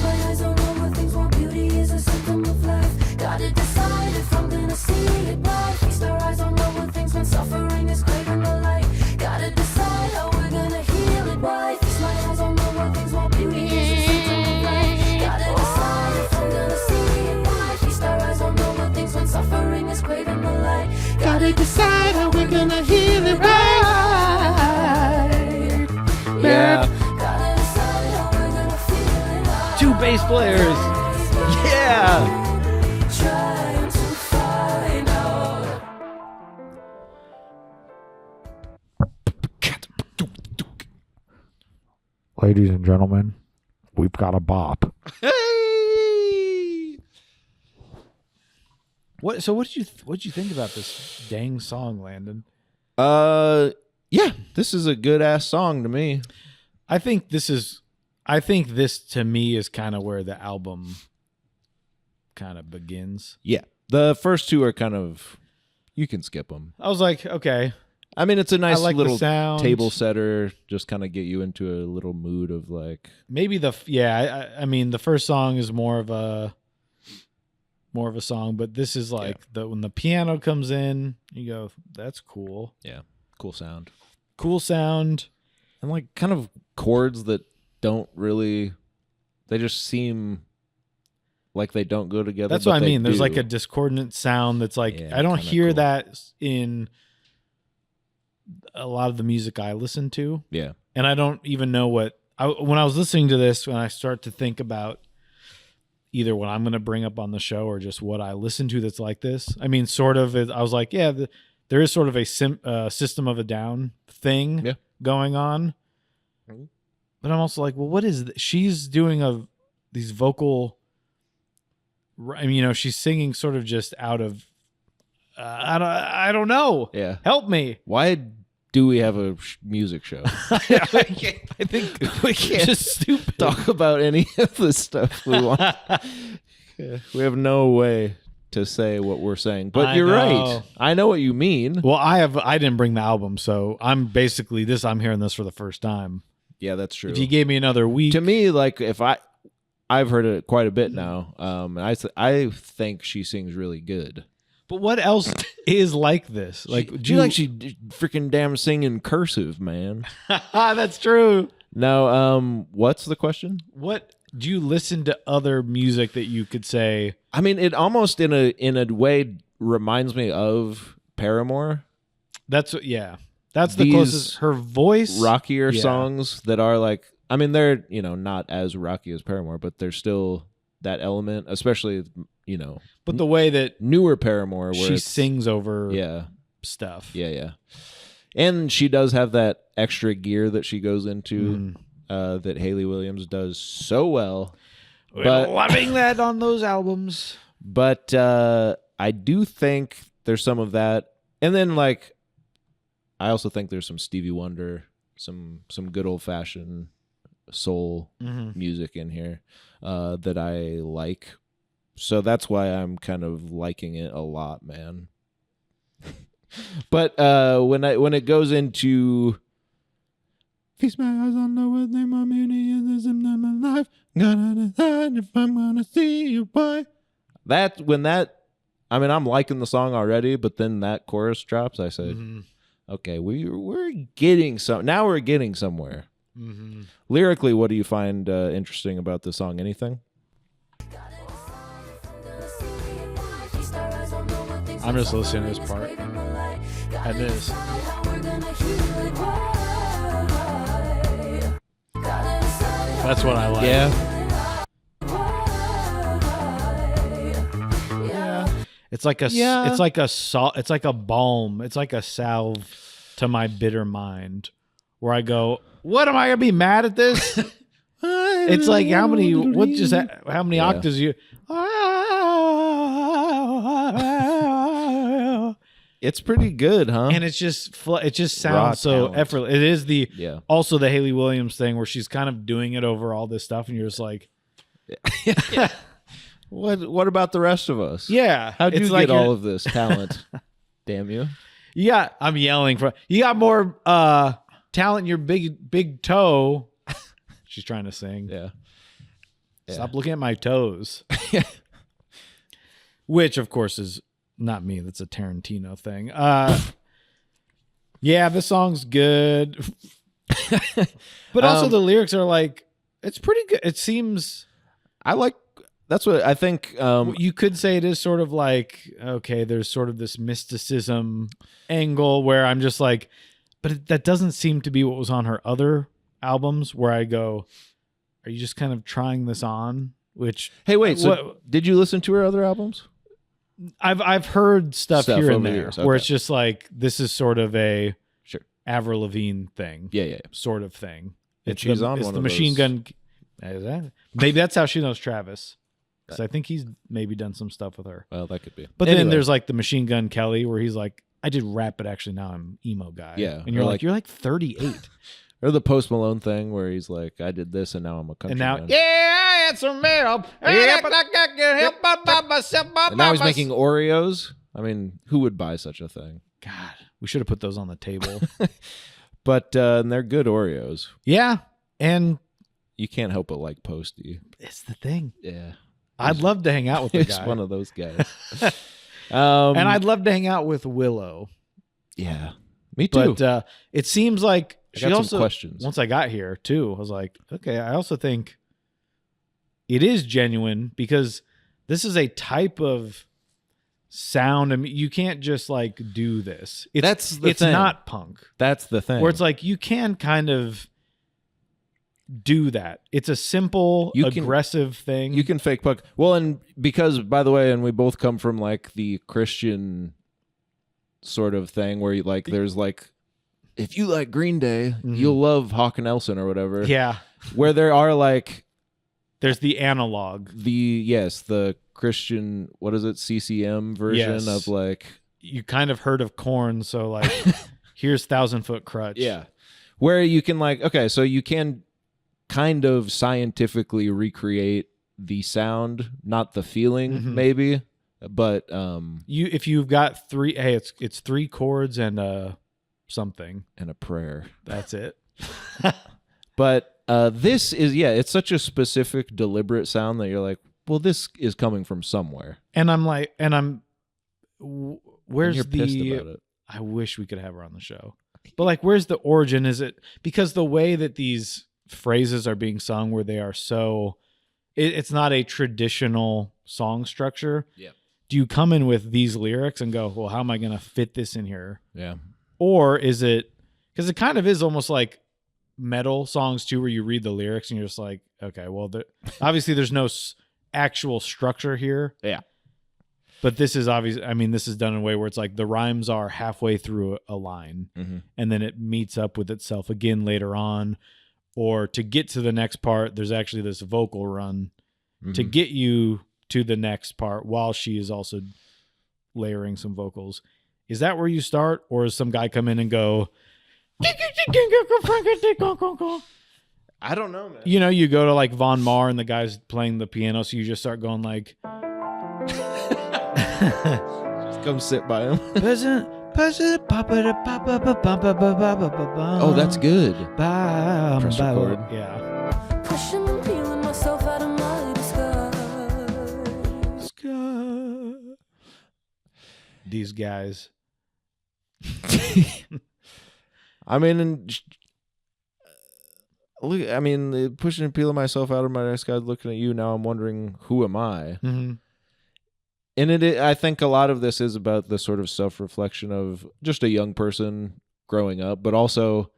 My eyes on all the things, more beauty is a symptom of life. Gotta decide if I'm gonna see it right. Feast our eyes on all the things when suffering is craving the light. Gotta decide how we're gonna heal it right. Feast my eyes on all the things, more beauty is a symptom of life. Gotta decide if I'm gonna see it right. Feast our eyes on all the things when suffering is craving the light. Gotta decide how we're gonna heal it right. Yeah. Gotta decide how we're gonna feel it right. 2 bass players. Yeah. Trying to find out. Ladies and gentlemen, we've got a bop. Hey! What did you think about this dang song, Landon? Yeah, this is a good ass song to me. I think this to me is kind of where the album kind of begins. Yeah, the first two are kind of, you can skip them. I was like, okay. I mean, it's a nice like the little sound. table setter, just kind of get you into a little mood of like. Maybe I mean, the first song is more of a song, but this is like when the piano comes in, you go, that's cool. Yeah, cool sound. Cool sound. And like kind of chords that don't really, they just seem like they don't go together. That's but what I they mean. There's do. like a discordant sound that's like, Yeah, I don't kinda hear cool. that in a lot of the music I listen to. Yeah. And I don't even know when I was listening to this, when I start to think about either what I'm going to bring up on the show or just what I listen to that's like this. I mean, sort of, I was like, yeah, there is sort of a System of a Down thing going on. But I'm also like, well, what is this? She's doing these vocal, I mean, you know, she's singing sort of just out of, I don't know. Yeah. Help me. Why do we have a music show? I think We can't just stupid. talk about any of the stuff we want. Yeah, we have no way to say what we're saying. But I you're know. right. I know what you mean. Well, I didn't bring the album, so I'm basically I'm hearing this for the first time. Yeah, that's true. If you gave me another week, To me, like if I've heard it quite a bit now. And I think she sings really good. but what else is like this? Like, she freaking damn sing in cursive, man. that's true. No, what's the question? What do you listen to other music that you could say? I mean, it almost in a way reminds me of Paramore. That's the These closest. Her voice, Rockier Yeah. songs that are like, I mean, they're, not as rocky as Paramore, but there's still that element, especially, but the way that newer Paramore where she it's- sings over Yeah. stuff. Yeah. And she does have that extra gear that she goes into that Hayley Williams does so well. We're But- loving that on those albums. But I do think there's some of that. And then like I also think there's some Stevie Wonder, some good old fashioned soul music in here that I like. So that's why I'm kind of liking it a lot, man. But when it goes into feast my eyes on the words name my beauty is the symptom of life. Gotta decide if I'm gonna see you by. I'm liking the song already, but then that chorus drops. I said, okay, we're getting some. Now we're getting somewhere. Lyrically, what do you find interesting about this song? Anything? I'm just listening to this part. And this. That's what I like. Yeah. It's like it's like a salt. It's like a balm. It's like a salve to my bitter mind, where I go, "What am I gonna be mad at this?" It's like how many octaves you? It's pretty good, huh? And it's just it just Raw sounds so talent. effortless. It is Yeah. also the Hayley Williams thing where she's kind of doing it over all this stuff, and you're just like, What about the rest of us? yeah. How'd you it's get like all of this talent? Damn you. I'm yelling for you got more talent in your big toe. She's trying to sing. Yeah. Stop looking at my toes. Which of course is not me. That's a Tarantino thing. Yeah, the song's good. But also the lyrics are like, it's pretty good. It seems That's what I think. you could say it is sort of like, okay, there's sort of this mysticism angle where I'm just like, but that doesn't seem to be what was on her other albums where I go, are you just kind of trying this on? Which, Hey, wait. So did you listen to her other albums? I've heard stuff here over and the there years, where okay. it's just like, this is sort of a Sure. Avril Lavigne thing. Yeah. Sort of thing. And she's on it's one the of Machine those- Gun. Is that? Maybe that's how she knows Travis. Because I think he's maybe done some stuff with her. Well, that could be. But then Anyway. there's like the Machine Gun Kelly where he's like, I did rap, but actually now I'm emo guy. Yeah, And you're or like, like- you're like 38. Or the Post Malone thing where he's like, I did this and now I'm a country And now, man. yeah, I had some help. Yeah, but I got help by myself. And now he's making Oreos. I mean, who would buy such a thing? God, we should have put those on the table. But and they're good Oreos. Yeah, and You can't help but like Posty. it's the thing. Yeah. I'd love to hang out with the It's guy. one of those guys. And I'd love to hang out with Willow. Yeah. Me too. But it seems like I she got some also, questions. once I got here too, I was like, okay, I also think it is genuine because this is a type of sound. I mean, you can't just like do this. That's the it's thing. not punk. That's the thing. Where it's like you can kind of do that. It's a simple, aggressive thing. You can fake punk. Well, and because, by the way, and we both come from like the Christian sort of thing where you like, there's like, if you like Green Day, you'll love Hawk and Nelson or whatever. Yeah. Where there are like, there's the analog. The Christian, what is it, CCM version Yes. of like. You kind of heard of Korn, so like, here's 1,000-Foot Crutch. Yeah. Where you can like, okay, so you can kind of scientifically recreate the sound, not the feeling, maybe, but If you've got three, hey, it's 3 chords and something. and a prayer. That's it. But this is, it's such a specific, deliberate sound that you're like, well, this is coming from somewhere. And I'm like, where's And you're pissed the? about it. I wish we could have her on the show, but like, where's the origin? Is it because the way that these phrases are being sung, where they are so, it's not a traditional song structure. Yeah. Do you come in with these lyrics and go, well, how am I going to fit this in here? Yeah. Or is it, because it kind of is almost like metal songs too, where you read the lyrics and you're just like, okay, well, obviously there's no actual structure here. Yeah. But this is obvious. I mean, this is done in a way where it's like the rhymes are halfway through a line and then it meets up with itself again later on. Or to get to the next part, there's actually this vocal run to get you to the next part while she is also layering some vocals. Is that where you start? Or does some guy come in and go, I don't know, man. you know, you go to like Von Maher and the guy's playing the piano, so you just start going like, Just come sit by him. Oh, Oh, that's good. Press record. Yeah. Pushing and peeling myself out of my disguise. These guys. I mean, look. I mean, pushing and peeling myself out of my disguise, looking at you now. I'm wondering, who am I? Mm-hmm. And I think a lot of this is about the sort of self-reflection of just a young person growing up, but also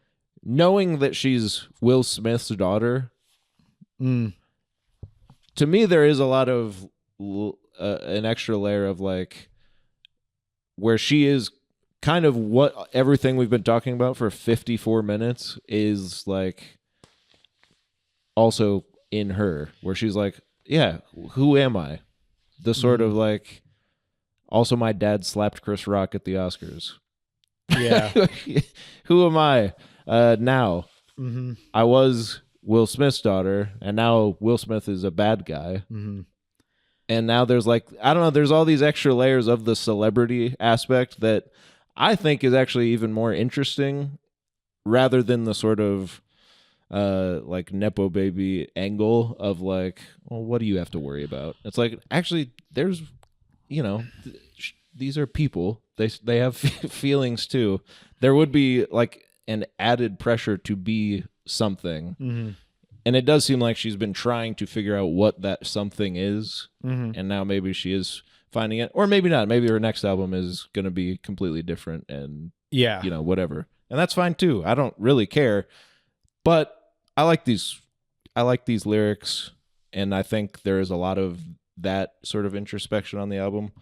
knowing that she's Will Smith's daughter. Mm. To me, there is a lot of an extra layer of like where she is kind of what everything we've been talking about for 54 minutes is like also in her, where she's like, yeah, who am I? The sort of like, also my dad slapped Chris Rock at the Oscars. Yeah. Who am I now? Mm-hmm. I was Will Smith's daughter, and now Will Smith is a bad guy. Mm-hmm. And now there's like, I don't know, there's all these extra layers of the celebrity aspect that I think is actually even more interesting rather than the sort of like nepo-baby angle of like, well, what do you have to worry about? It's like, actually, there's, you know, these are people. They have feelings too. There would be like an added pressure to be something. Mm-hmm. And it does seem like she's been trying to figure out what that something is. Mm-hmm. And now maybe she is finding it, or maybe not. Maybe her next album is going to be completely different and, Yeah. you know, whatever. And that's fine too. I don't really care. But I like these lyrics, and I think there is a lot of that sort of introspection on the album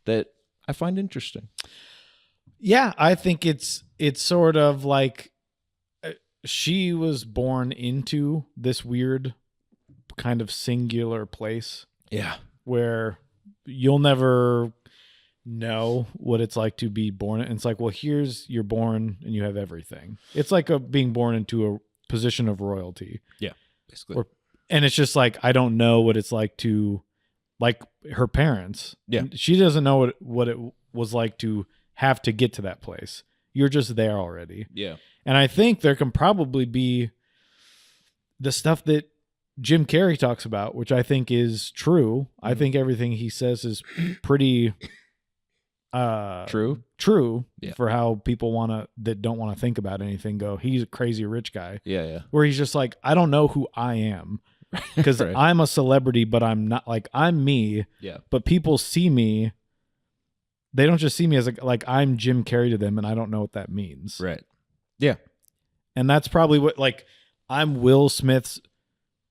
that I find interesting. Yeah, I think it's sort of like she was born into this weird kind of singular place. Yeah. Where you'll never know what it's like to be born. And it's like, well, you're born and you have everything. It's like being born into a position of royalty. Yeah, basically. And it's just like, I don't know what it's like to, like her parents. Yeah. She doesn't know what it was like to have to get to that place. You're just there already. Yeah. And I think there can probably be the stuff that Jim Carrey talks about, which I think is true. I think everything he says is pretty true for how people that don't want to think about anything go, he's a crazy rich guy. Yeah. Where he's just like, I don't know who I am because Right. I'm a celebrity, but I'm not, like, I'm me. Yeah. But people see me. They don't just see me as like I'm Jim Carrey to them, and I don't know what that means. Right. Yeah. And that's probably what, like, I'm Will Smith's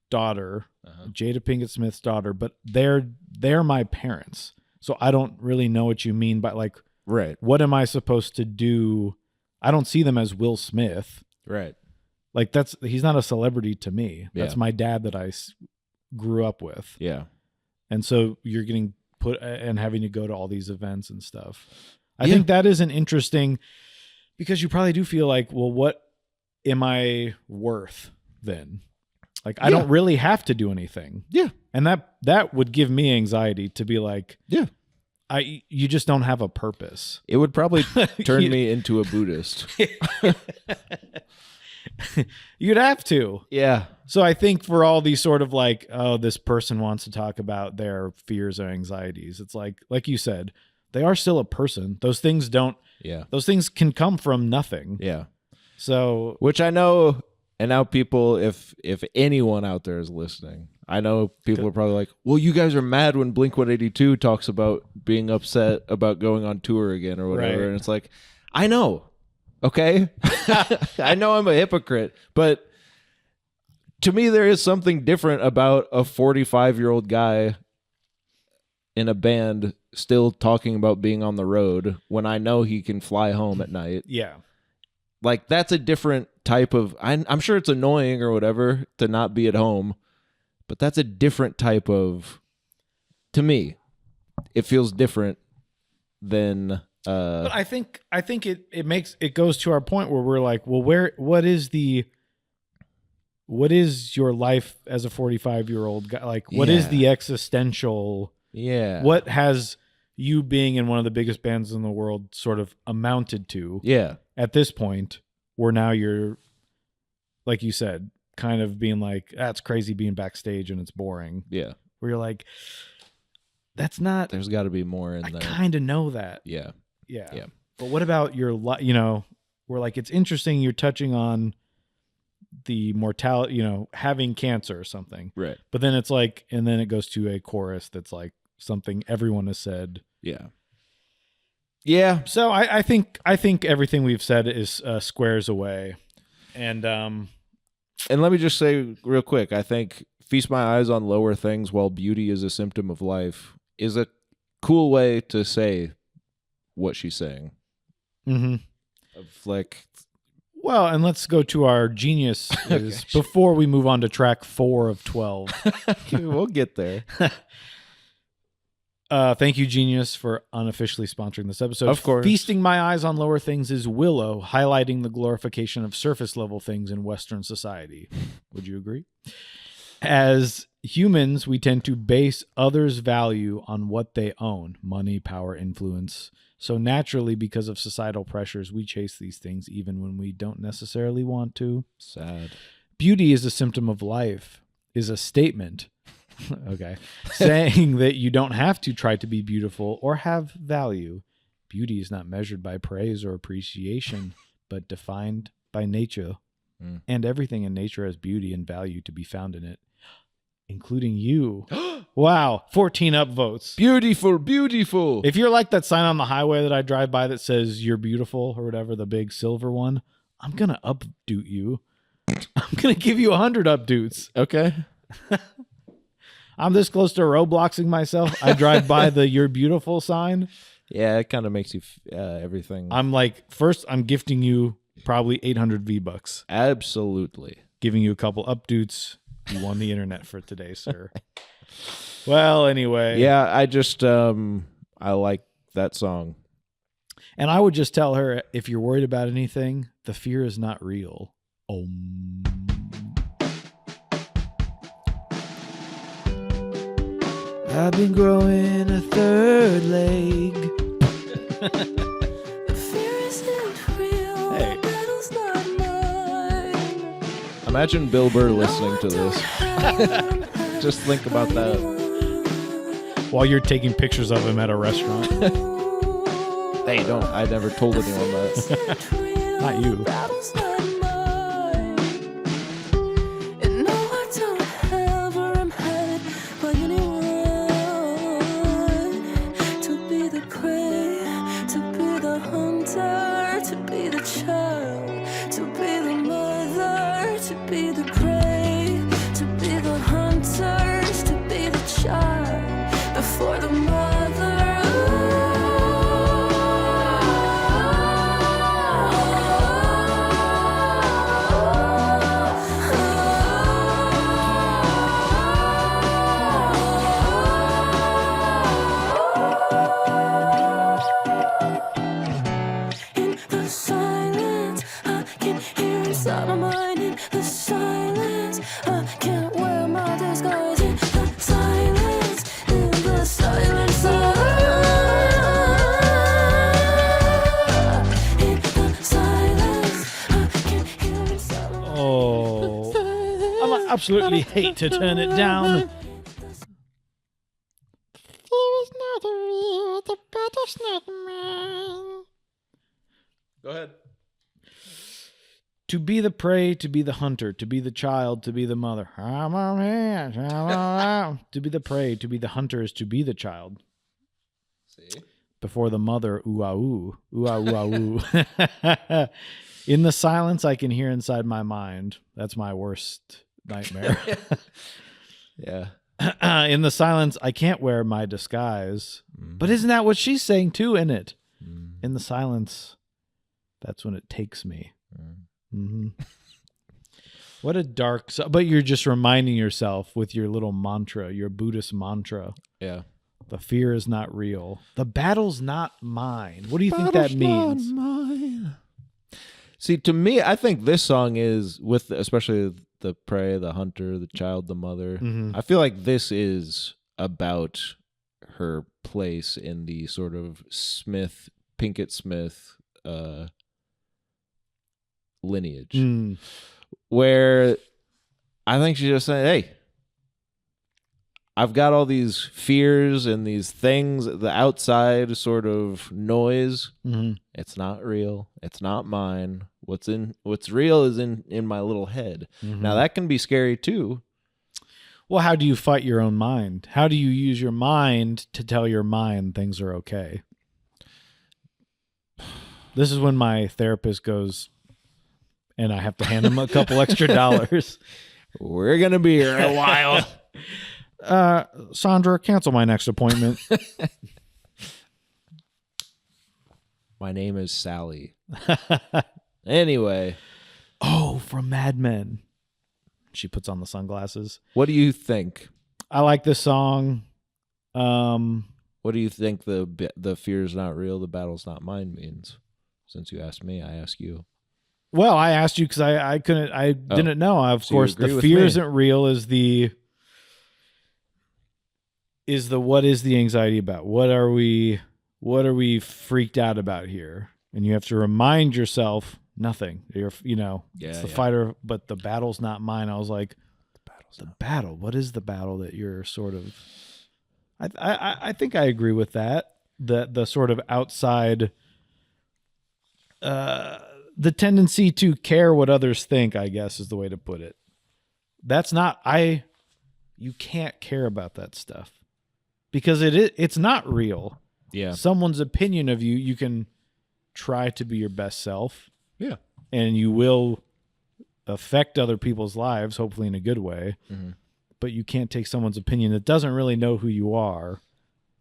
daughter, Jada Pinkett Smith's daughter, but they're my parents. So I don't really know what you mean by, like, Right. what am I supposed to do? I don't see them as Will Smith. Right. Like, he's not a celebrity to me. That's Yeah. my dad that I grew up with. Yeah. And so you're getting put and having to go to all these events and stuff. I Yeah. think that is an interesting, because you probably do feel like, well, what am I worth then? Like, I don't really have to do anything. Yeah. And that would give me anxiety to be like, Yeah. you just don't have a purpose. It would probably turn me into a Buddhist. You'd have to. Yeah. So I think for all these sort of like, oh, this person wants to talk about their fears or anxieties, it's like you said, they are still a person. Those things can come from nothing. Yeah. So, Which I know, and now people, if anyone out there is listening, I know people are probably like, well, you guys are mad when Blink-182 talks about being upset about going on tour again or whatever. Right. And it's like, I know. Okay. I know I'm a hypocrite, but to me, there is something different about a 45-year-old guy in a band still talking about being on the road when I know he can fly home at night. yeah. Like, that's a different type of, I'm sure it's annoying or whatever to not be at home, but that's a different type of, to me, it feels different than But I think it goes to our point where we're like, well, what is your life as a 45-year-old guy? Like, what is the existential, what has you being in one of the biggest bands in the world sort of amounted to at this point, where now you're, like you said, kind of being like, that's crazy being backstage and it's boring. Yeah. Where you're like, that's not, There's got to be more in I there. kind of know that. Yeah. Yeah. Yeah. But what about your, we're like, it's interesting you're touching on the mortality, having cancer or something. Right. But then it's like, and then it goes to a chorus that's like something everyone has said. Yeah. Yeah. So I think everything we've said is squares away. And let me just say real quick, I think feast my eyes on lower things while beauty is a symptom of life is a cool way to say what she's saying. mm-hmm. Of like, Well, and let's go to our genius before we move on to track 4 of 12. we'll get there. Thank you, Genius, for unofficially sponsoring this episode. Of course. Feasting my eyes on lower things is Willow, highlighting the glorification of surface level things in Western society. Would you agree? As humans, we tend to base others' value on what they own: money, power, influence. So naturally, because of societal pressures, we chase these things even when we don't necessarily want to. Sad. Beauty is a symptom of life, is a statement. Okay. Saying that you don't have to try to be beautiful or have value. Beauty is not measured by praise or appreciation, but defined by nature. And everything in nature has beauty and value to be found in it, including you. Wow. 14 upvotes. Beautiful, beautiful. If you're like that sign on the highway that I drive by that says you're beautiful or whatever, the big silver one, I'm going to updoot you. I'm going to give you 100 updoots. Okay. I'm this close to Robloxing myself. I drive by the "You're Beautiful" sign. Yeah, it kind of makes you everything. I'm like, first, I'm gifting you probably 800 V-Bucks. Absolutely. Giving you a couple updoots. You won the internet for today, sir. Well, anyway. Yeah, I just I like that song. And I would just tell her, if you're worried about anything, the fear is not real. I've been growing a third leg. not mine. Imagine Bill Burr listening to this. Just think about that. While you're taking pictures of him at a restaurant. Hey, don't. I never told anyone that. Not you. Battle's not mine. And no, I don't have where I'm headed by anyone. To be the prey, to be the hunter, to be the child, to be the mother, to be the prey, to be the hunters, to be the child before the mother. In the silence, I can hear inside my mind. In the silence, I can't wear my disguise. In the silence, in the silence, in the silence, I can hear inside my mind. Oh. I absolutely hate to turn it down. Go ahead. To be the prey, to be the hunter, to be the child, to be the mother. To be the prey, to be the hunter is to be the child. See? Before the mother, ooh-ah-ooh, ooh-ah-ooh-ah-ooh. In the silence, I can hear inside my mind. That's my worst nightmare. Yeah. In the silence, I can't wear my disguise. But isn't that what she's saying too, in it? In the silence, that's when it takes me. Mm-hmm. What a dark... But you're just reminding yourself with your little mantra, your Buddhist mantra. Yeah. The fear is not real. The battle's not mine. What do you think that means? See, to me, I think this song is, with especially the prey, the hunter, the child, the mother. I feel like this is about her place in the sort of Pinkett Smith lineage, where I think she's just saying, hey, I've got all these fears and these things, the outside sort of noise. It's not real. It's not mine. What's real is in my little head. Now that can be scary too. Well, how do you fight your own mind? How do you use your mind to tell your mind things are okay? This is when my therapist goes, and I have to hand him a couple extra dollars. We're going to be here a while. Sandra, cancel my next appointment. My name is Sally. Anyway. Oh, from Mad Men. She puts on the sunglasses. What do you think? I like this song. What do you think the fear's not real, the battle's not mine means? Since you asked me, I ask you. Well, I asked you because I didn't know. Of So you course, agree the with fear me. isn't real is the what is the anxiety about? What are we freaked out about here? And you have to remind yourself nothing. It's the fighter, but the battle's not mine. I was like, the battle. What is the battle that you're sort of? I think I agree with that. The sort of outside, the tendency to care what others think, I guess, is the way to put it. That's not you can't care about that stuff because it's not real. Yeah. Someone's opinion of you can try to be your best self. Yeah. And you will affect other people's lives, hopefully in a good way. But you can't take someone's opinion that doesn't really know who you are.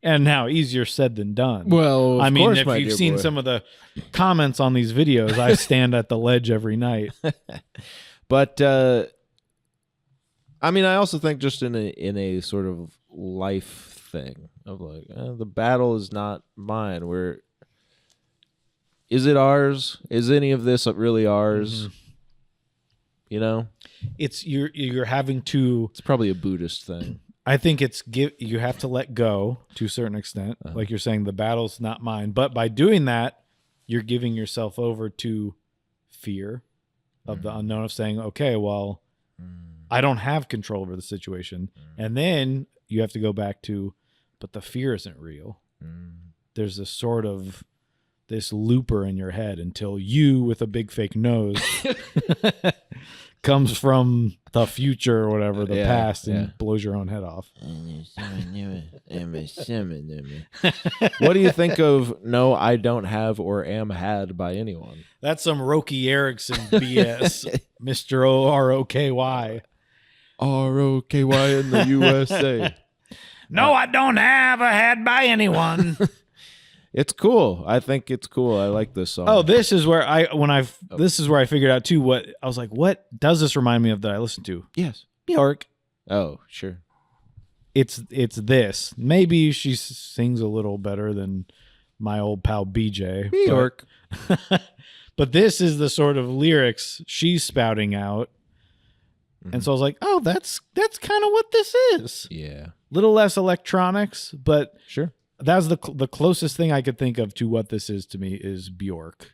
And now, easier said than done. Well, I mean, course, if my you've dear seen boy. some of the comments on these videos, I stand at the ledge every night. But I mean, I also think just in a sort of life thing of like the battle is not mine. Is it ours? Is any of this really ours? You know, It's you're having to. it's probably a Buddhist thing. I think you have to let go to a certain extent. Like you're saying, the battle's not mine. But by doing that, you're giving yourself over to fear of the unknown, of saying, okay, well, I don't have control over the situation. And then you have to go back to, but the fear isn't real. There's this sort of this looper in your head until you, with a big fake nose, comes from the future or whatever, the past, and blows your own head off. What do you think of "No, I Don't Have or Am Had" by anyone? That's some Roky Erickson BS. Mr. O-R-O-K-Y. R-O-K-Y in the USA. No, I don't have a had by anyone. It's cool. I think it's cool. I like this song. Oh, this is where this is where I figured out too. What I was like, what does this remind me of that I listened to? Yes. Bjork. Oh, sure. It's this. Maybe she sings a little better than my old pal BJ. Bjork. But this is the sort of lyrics she's spouting out. And so I was like, oh, that's kind of what this is. Yeah. Little less electronics, but Sure. that was the closest thing I could think of to what this is to me is Bjork.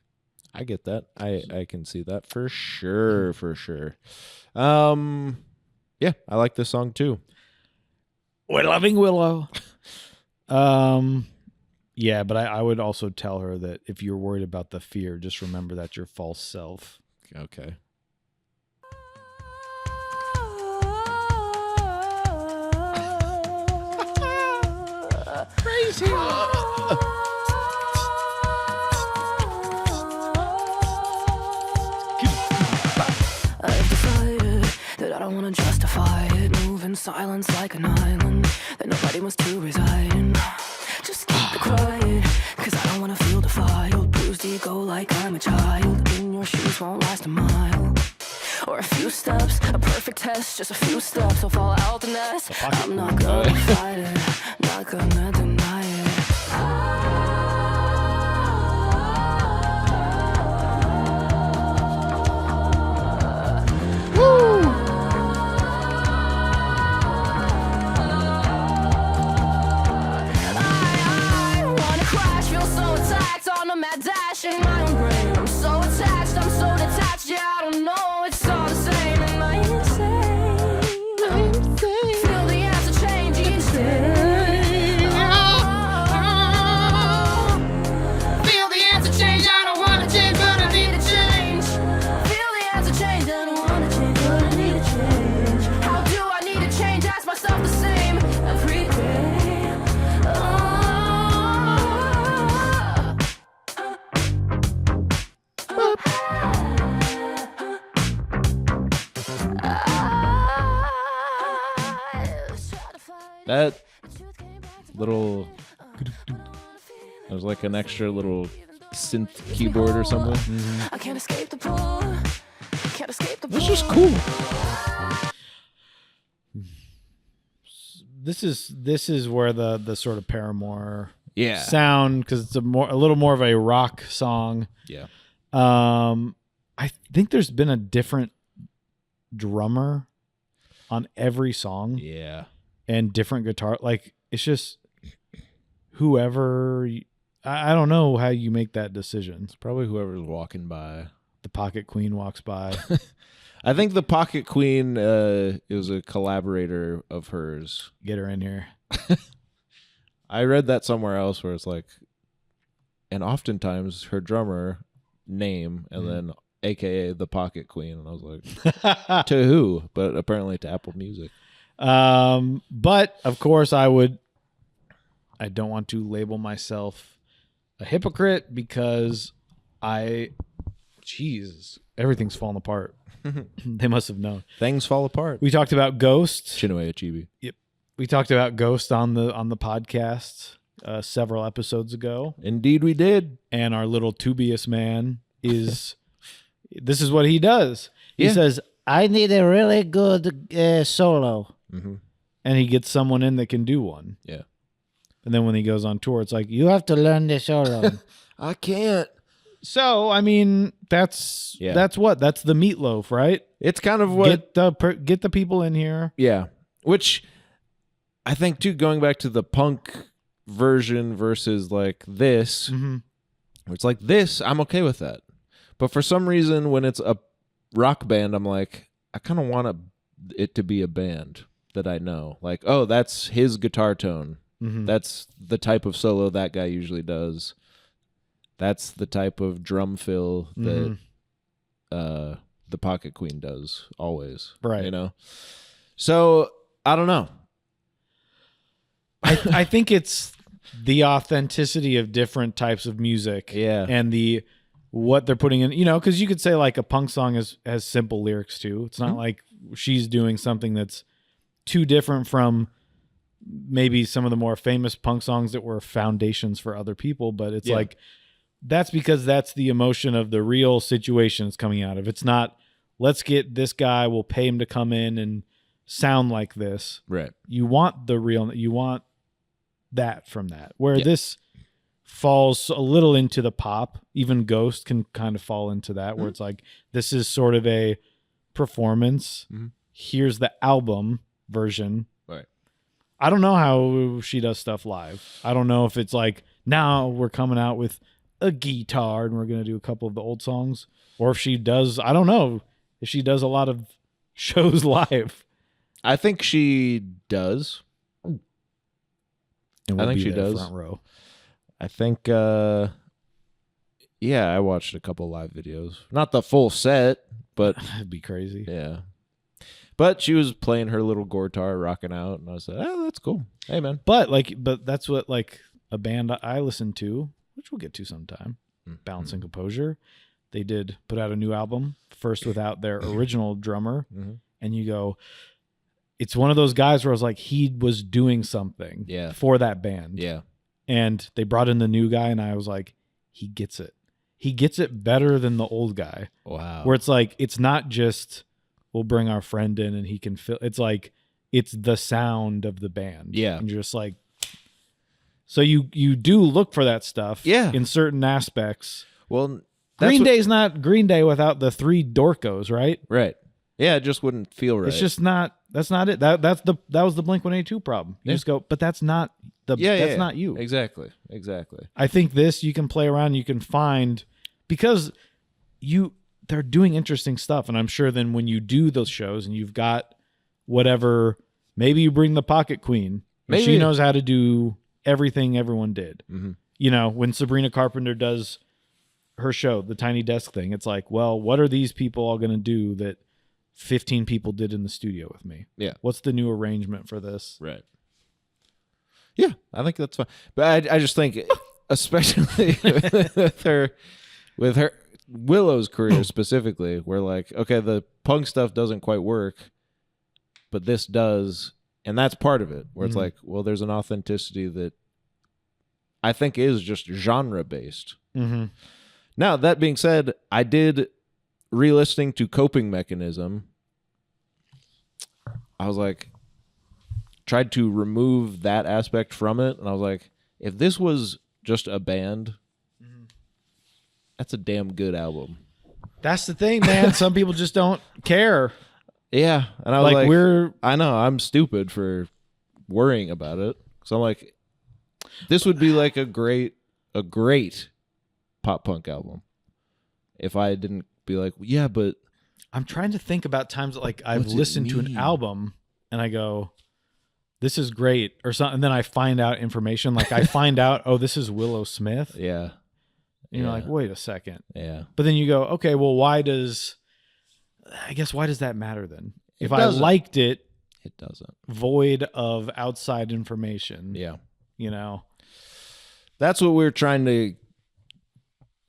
I get that. I can see that for sure. For sure. Yeah, I like this song too. We're loving Willow. Yeah, but I would also tell her that if you're worried about the fear, just remember that's your false self. Okay. Crazy. I've decided that I don't want to justify it. Move in silence like an island that nobody wants to reside in. Just keep it quiet, cause I don't want to feel defiled. Bruised ego like I'm a child. In your shoes won't last a mile. Or a few steps, a perfect test. Just a few steps, I'll fall out the nest. I'm not gonna fight it, not gonna deny it. I wanna crash, feel so attacked on a mad dash in my own brain. I'm so attached, I'm so detached, yeah, I don't know, it's all the same. Am I insane? Feel the answer change each day. Feel the answer change, I don't wanna change, but I need to change. Feel the answer change, I don't wanna change, but I need to change. How do I need to change? Ask myself the same every day. That little, there's like an extra little synth keyboard or something. I can't escape the pull. Can't escape the pull. That's just cool. This is where the sort of Paramore Yeah. sound, because it's a little more of a rock song. Yeah. I think there's been a different drummer on every song Yeah. and different guitar. Like, it's just whoever. I don't know how you make that decision. It's probably whoever's walking by. The Pocket Queen walks by. I think the Pocket Queen is a collaborator of hers. Get her in here. I read that somewhere else where it's like, and oftentimes her drummer name and then AKA the Pocket Queen. And I was like, to who? But apparently to Apple Music. But of course I don't want to label myself a hypocrite because everything's falling apart. They must have known. Things fall apart. We talked about Ghost. Chinue Achebe. Yep. We talked about Ghost on the podcast several episodes ago. Indeed we did. And our little Tubious man is this is what he does. He Yeah. says, I need a really good solo. Mm-hmm. And he gets someone in that can do one. Yeah. And then when he goes on tour, it's like, you have to learn the solo. I can't. So, I mean, that's the meatloaf, right? It's kind of what... Get the people in here. Yeah. Which I think, too, going back to the punk version versus like this, Mm-hmm. it's like this, I'm okay with that. But for some reason, when it's a rock band, I'm like, I kind of want it to be a band that I know. Like, oh, that's his guitar tone. Mhm. That's the type of solo that guy usually does. That's the type of drum fill that the Pocket Queen does always. Right. You know? So, I don't know. I think it's the authenticity of different types of music. Yeah. And what they're putting in, because you could say like a punk song has simple lyrics too. It's not like she's doing something that's too different from maybe some of the more famous punk songs that were foundations for other people, but it's like that's because that's the emotion of the real situation it's coming out of. It's not, let's get this guy, we'll pay him to come in and sound like this. Right. You want that from that. Where this falls a little into the pop, even Ghost can kind of fall into that, where it's like, this is sort of a performance. Here's the album version. Right. I don't know how she does stuff live. I don't know if it's like, now we're coming out with a guitar and we're going to do a couple of the old songs, or if she does, I don't know if she does a lot of shows live. I think she does. And I think be she there does. front row. I think, I watched a couple live videos. Not the full set, but That'd be crazy. yeah. But she was playing her little guitar, rocking out, and I said, "Oh, that's cool. Hey, man." But that's what like a band I listen to, which we'll get to sometime, Balance and Composure. They did put out a new album first without their original drummer, and you go, it's one of those guys where I was like, he was doing something for that band, and they brought in the new guy, and I was like, he gets it. He gets it better than the old guy. Wow. Where it's like, it's not just we'll bring our friend in and he can fill. It's like, it's the sound of the band. Yeah. And you're just like, so you do look for that stuff. Yeah. In certain aspects. Well, Green Day's not Green Day without the three Dorcos, right? Right. Yeah, it just wouldn't feel right. It's just not. That's not it. That was the Blink-182 problem. You just go, but that's not that's not you. Exactly. I think this you can play around. You can find because they're doing interesting stuff, and I'm sure then when you do those shows and you've got whatever, maybe you bring the Pocket Queen. Maybe She knows how to do everything everyone did. When Sabrina Carpenter does her show, the Tiny Desk thing, it's like, well, what are these people all going to do that 15 people did in the studio with me? Yeah. What's the new arrangement for this? Right. Yeah, I think that's fine. But I just think, especially with her Willow's career specifically, where like, okay, the punk stuff doesn't quite work, but this does, and that's part of it. Where it's like, well, there's an authenticity that I think is just genre based. Now, that being said, I did re-listening to Coping Mechanism. I was like, tried to remove that aspect from it, and I was like, if this was just a band, that's a damn good album. That's the thing, man. Some people just don't care. Yeah, and I was Like, like, I know I'm stupid for worrying about it. So I'm like, this would be like a great pop punk album if I didn't be like, yeah, but I'm trying to think about times that, like, I've What's it listened to an mean? album and I go, this is great, or something, and then I find out information. Like, I find out, oh, this is Willow Smith. yeah, And you're like, wait a second. yeah. But then you go, okay, well, why does that matter then? If I doesn't. liked it, It doesn't. void of outside information, Yeah, that's what we're trying to.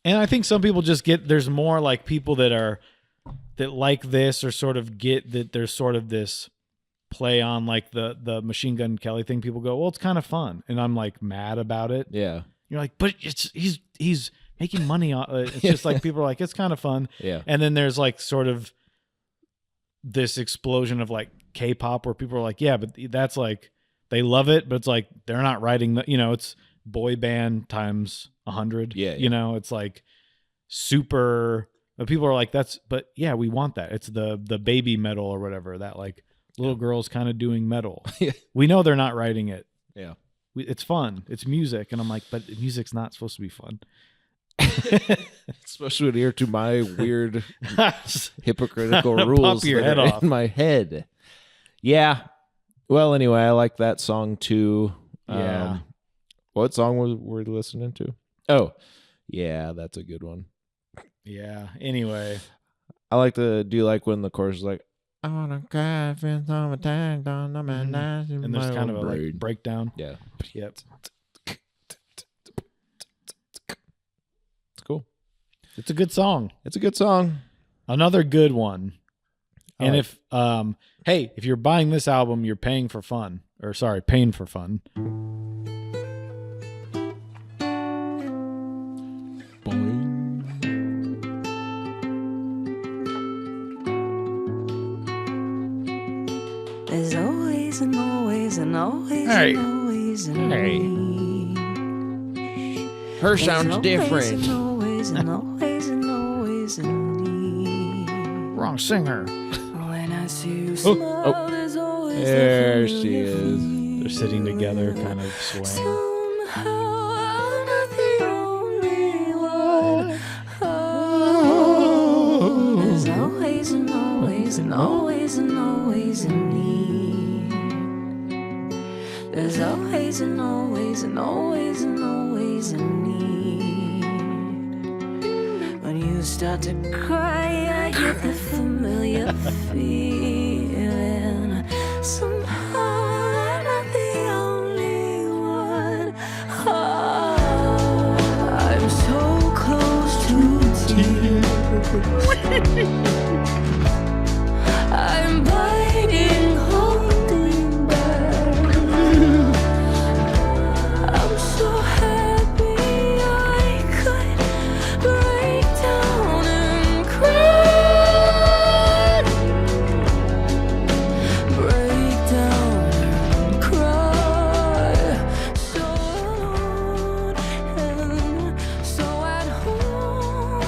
And I think some people just there's more like people that like this, or sort of get that there's sort of this play on like the Machine Gun Kelly thing. People go, well, it's kind of fun. And I'm like mad about it. Yeah, You're like, but he's making money on it's just like people are like, it's kind of fun. yeah, And then there's like sort of this explosion of like K-pop where people are like, yeah, but that's like, they love it, but it's like, they're not writing it's boy band times 100. Yeah. It's like super, but people are like, but yeah, we want that. It's the baby metal or whatever, that like little girls kind of doing metal. Yeah. We know they're not writing it. yeah. It's fun. It's music. And I'm like, but music's not supposed to be fun. Especially when you hear to my weird hypocritical rules Pop your that head are off. in my head. Yeah. Well, anyway, I like that song too. Yeah. What song were we listening to? Oh, yeah, that's a good one. Yeah. Anyway. I like the. Do you like when the chorus is like, I wanna cry, feel some attack on the man, And there's kind of a like breakdown. yeah, Yep. it's cool. It's a good song. It's a good song. Another good one. And like- if you're buying this album, you're paying for fun. Or sorry, paying for fun. There's always and always and always Hey. and always and Hey. need. Her There's sounds always different. and always and always and always and need. Wrong singer. When I see you Oh, smile, there's always There that she is. familiar They're sitting together, kind of swaying. Somehow I'm not the only one. There's always and always and always and always a need. There's always and always and always and always a need. When you start to cry, I get the familiar feeling. Somehow I'm not the only one. Oh, I'm so close to tears. I'm biting, holding back. I'm so happy I could break down and cry. Break down and cry. So alone and so at home.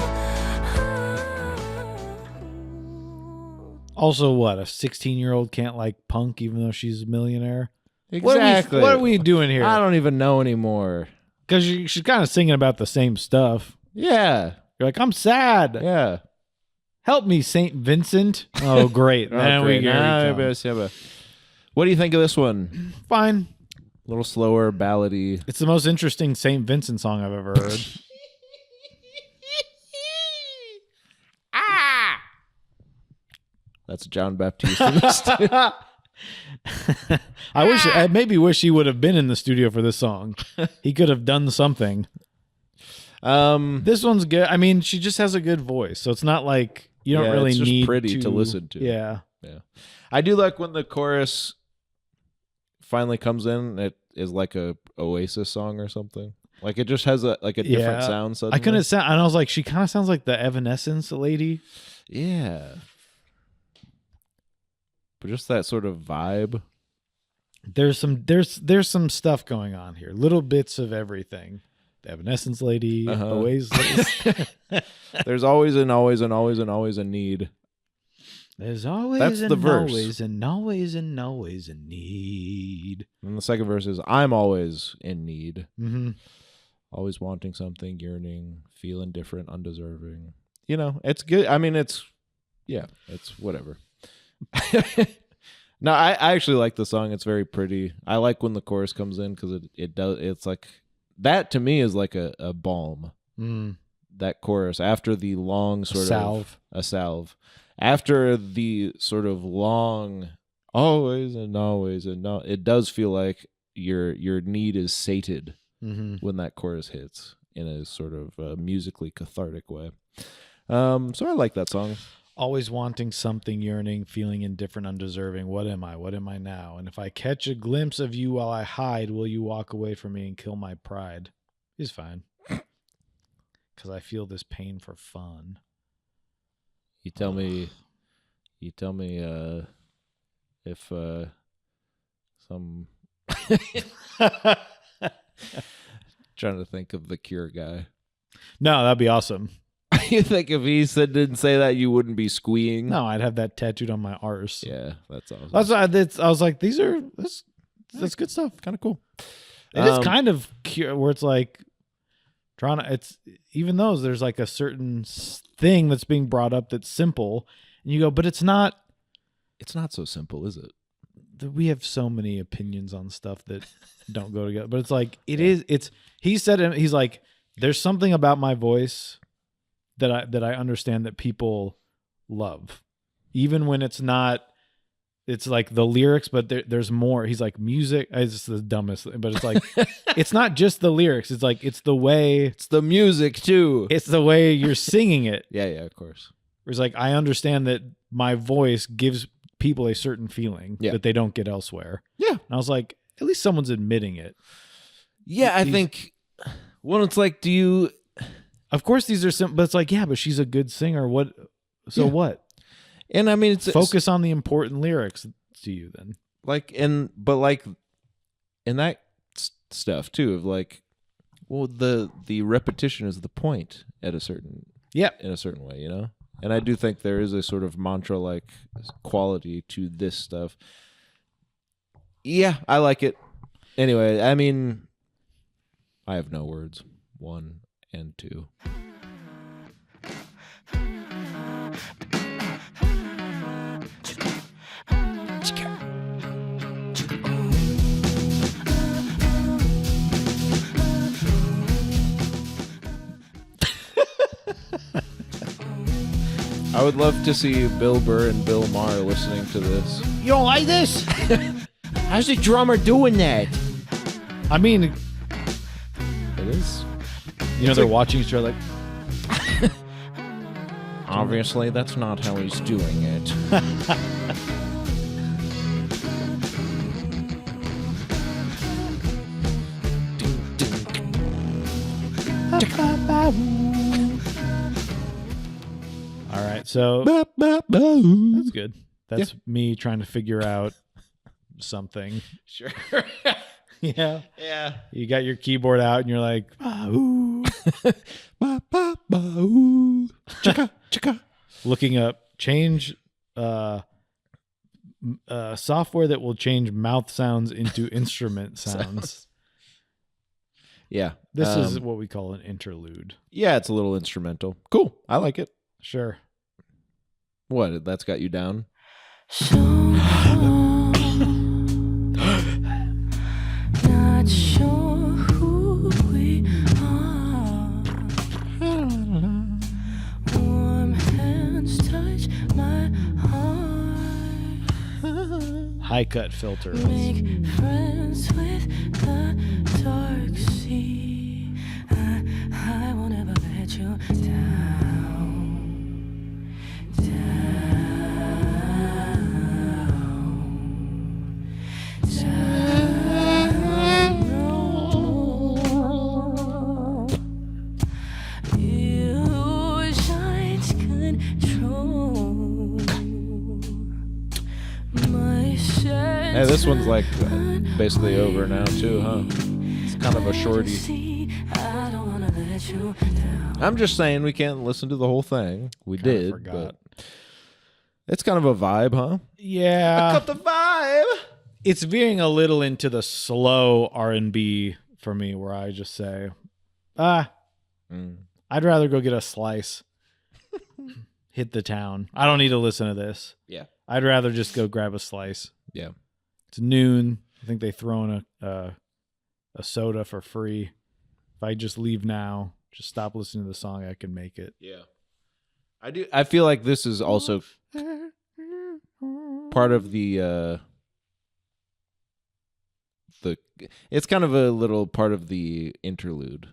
Also, what? A 16-year-old can't like punk even though she's a millionaire? Exactly. What are we doing here? I don't even know anymore. Because she's kind of singing about the same stuff. Yeah. You're like, I'm sad. Yeah. Help me, St. Vincent. Oh, great. Then great. here Nah, we come. What do you think of this one? Fine. A little slower, ballady. It's the most interesting St. Vincent song I've ever heard. That's Jon Batiste in this too. I maybe wish he would have been in the studio for this song. He could have done something. This one's good. I mean, she just has a good voice, so it's not like you don't Yeah, really it's just need pretty to listen to. Yeah. Yeah. I do like when the chorus finally comes in, it is like a Oasis song or something. Like it just has a different Yeah. sound suddenly. I couldn't sound, and I was like, she kind of sounds like the Evanescence lady. Yeah. But just that sort of vibe. There's some stuff going on here. Little bits of everything. The Evanescence lady, Uh-huh. Oasis. There's always and always and always and always a need. There's always That's and the verse. always and always and always a need. And the second verse is I'm always in need. Mm-hmm. Always wanting something, yearning, feeling different, undeserving. You know, it's good. I mean, it's whatever. No, I actually like the song. It's very pretty. I like when the chorus comes in because it's like, that to me is like a balm. Mm. That chorus after the long sort Salve. of a salve. After the sort of long always and always and no, it does feel like your need is sated Mm-hmm. when that chorus hits in a sort of musically cathartic way. So I like that song. Always wanting something, yearning, feeling indifferent, undeserving. What am I? What am I now? And if I catch a glimpse of you while I hide, will you walk away from me and kill my pride? He's fine. Because I feel this pain for fun. You tell me if some trying to think of the Cure guy. No, that'd be awesome. You think if he didn't say that, you wouldn't be squeeing? No, I'd have that tattooed on my arse. Yeah, that's awesome. I was like, that's good stuff. Kind of cool. It is kind of Cure, where it's like Toronto, it's even those, there's like a certain thing that's being brought up that's simple, and you go, but it's not. It's not so simple, is it? We have so many opinions on stuff that don't go together, but it's like he said, he's like, there's something about my voice that I understand that people love, even when it's not. It's like the lyrics, but there's more. He's like, music is the dumbest, but it's like, it's not just the lyrics. It's like, it's the way. It's the music too. It's the way you're singing it. Yeah, of course. It's like, I understand that my voice gives people a certain feeling that they don't get elsewhere. Yeah. And I was like, at least someone's admitting it. Yeah, I think, well, it's like, of course these are simple, but it's like, yeah, but she's a good singer. What? So what? And I mean, it's focus on the important lyrics to you then. But in that stuff too, of like, well, the repetition is the point in a certain way, you know? And I do think there is a sort of mantra-like quality to this stuff. Yeah, I like it. Anyway, I mean, I have no words. 1 and 2. I would love to see Bill Burr and Bill Maher listening to this. You don't like this? How's the drummer doing that? I mean, it is. You know, they're watching each other like, obviously, that's not how he's doing it. all right, so that's good. That's me trying to figure out something. Sure. Yeah. Yeah. You got your keyboard out and you're like, ooh. Chicka, chicka. Looking up, change software that will change mouth sounds into instrument sounds. Yeah. This is what we call an interlude. Yeah, it's a little instrumental. Cool. I like it. Sure. What? That's got you down? Not sure who we are. Warm hands touch my heart. High cut filter. Make friends with the dark sea. I won't ever let you down. You shine control. My Hey, this one's like basically over now too, huh? It's kind of a shorty. I don't wanna let you down. I'm just saying we can't listen to the whole thing. We Kinda did, forgot. but it's kind of a vibe, huh? Yeah. Cut the vibe. It's veering a little into the slow R&B for me, where I just say, I'd rather go get a slice, hit the town. I don't need to listen to this. Yeah. I'd rather just go grab a slice. Yeah. It's noon. I think they throw in a soda for free. If I just leave now, just stop listening to the song, I can make it. Yeah. I feel like this is also part of the it's kind of a little part of the interlude.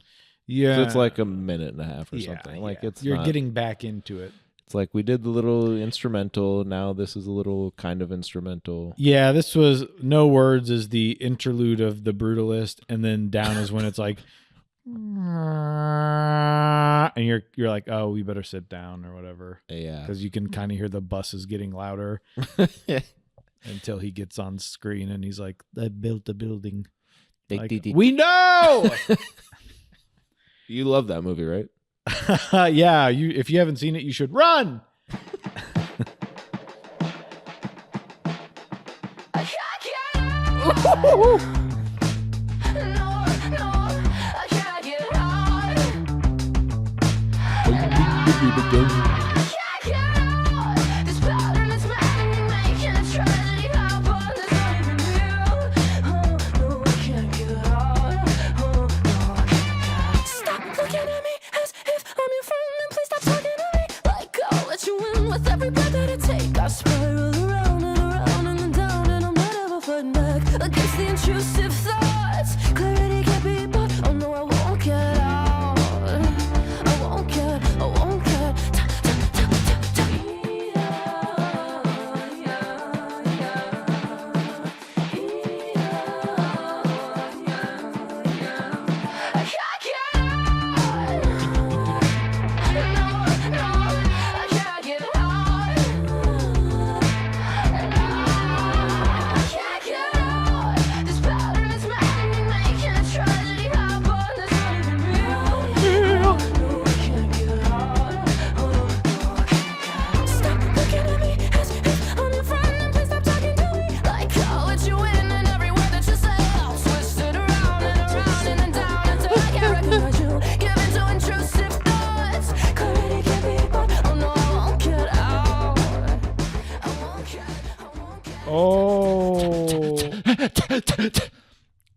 Yeah. So it's like a minute and a half or something. Like it's you're not- getting back into it. It's like we did the little instrumental. Now this is a little kind of instrumental. Yeah, this was No Words is the interlude of The Brutalist, and then down is when it's like, and you're like, oh, we better sit down or whatever. Yeah. Because you can kind of hear the buses getting louder until he gets on screen and he's like, I built a building. Like, we know. You love that movie, right? Yeah, if you haven't seen it, you should run. I can't get high. This pattern is maddening, making a tragedy happen. It's not even real. Oh no, I can't get out. Oh no, I can't get out. Stop looking at me as if I'm your friend, and please stop talking to me like I'll let you in with every breath that I take. I spiral around and then down, and I'm never fighting back against the intrusive thoughts. Clarity can't be bought. Oh no, I won't get out. I won't get.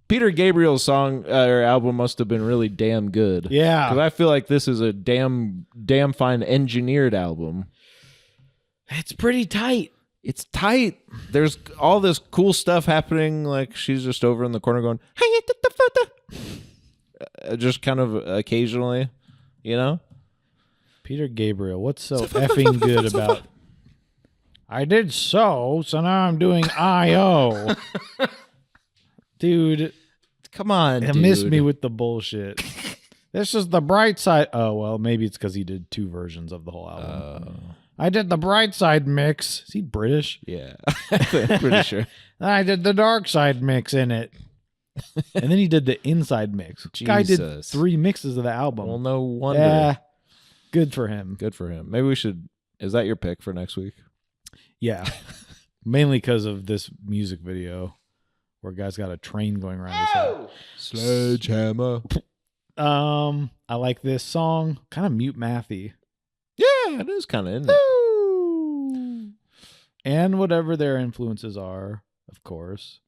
Peter Gabriel's song or album must have been really damn good. Yeah. Because I feel like this is a damn fine engineered album. It's pretty tight. It's tight. There's all this cool stuff happening. Like she's just over in the corner going, just kind of occasionally, you know? Peter Gabriel, what's so effing good about? I did so now I'm doing I.O. Dude, come on, dude. Miss me with the bullshit. This is the bright side. Oh, well, maybe it's because he did 2 versions of the whole album. I did the bright side mix. Is he British? Yeah, I'm pretty sure. I did the dark side mix in it. And then he did the inside mix. Guy did 3 mixes of the album. Well, no wonder. Yeah, good for him. Good for him. Maybe we should. Is that your pick for next week? Yeah, mainly because of this music video where a guy's got a train going around his head. Sledgehammer. I like this song. Kind of mute mathy. Yeah, it is kind of in it. And whatever their influences are, of course.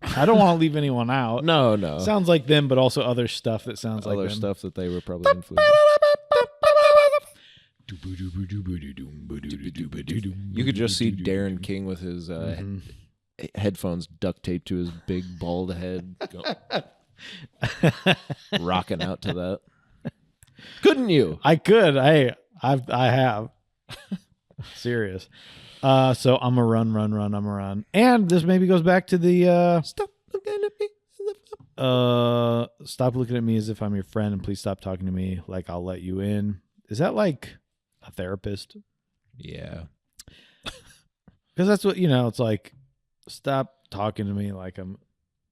I don't want to leave anyone out. No. Sounds like them, but also other stuff that sounds like them. Other stuff that they were probably influenced. You could just see Darren King with his headphones duct taped to his big bald head, rocking out to that. Couldn't you? I could. I have. Serious. So I'm a run. I'm a run. And this maybe goes back to the stop looking at me. Stop looking at me as if I'm your friend, and please stop talking to me like I'll let you in. Is that like a therapist? Yeah. Because that's what, it's like, stop talking to me like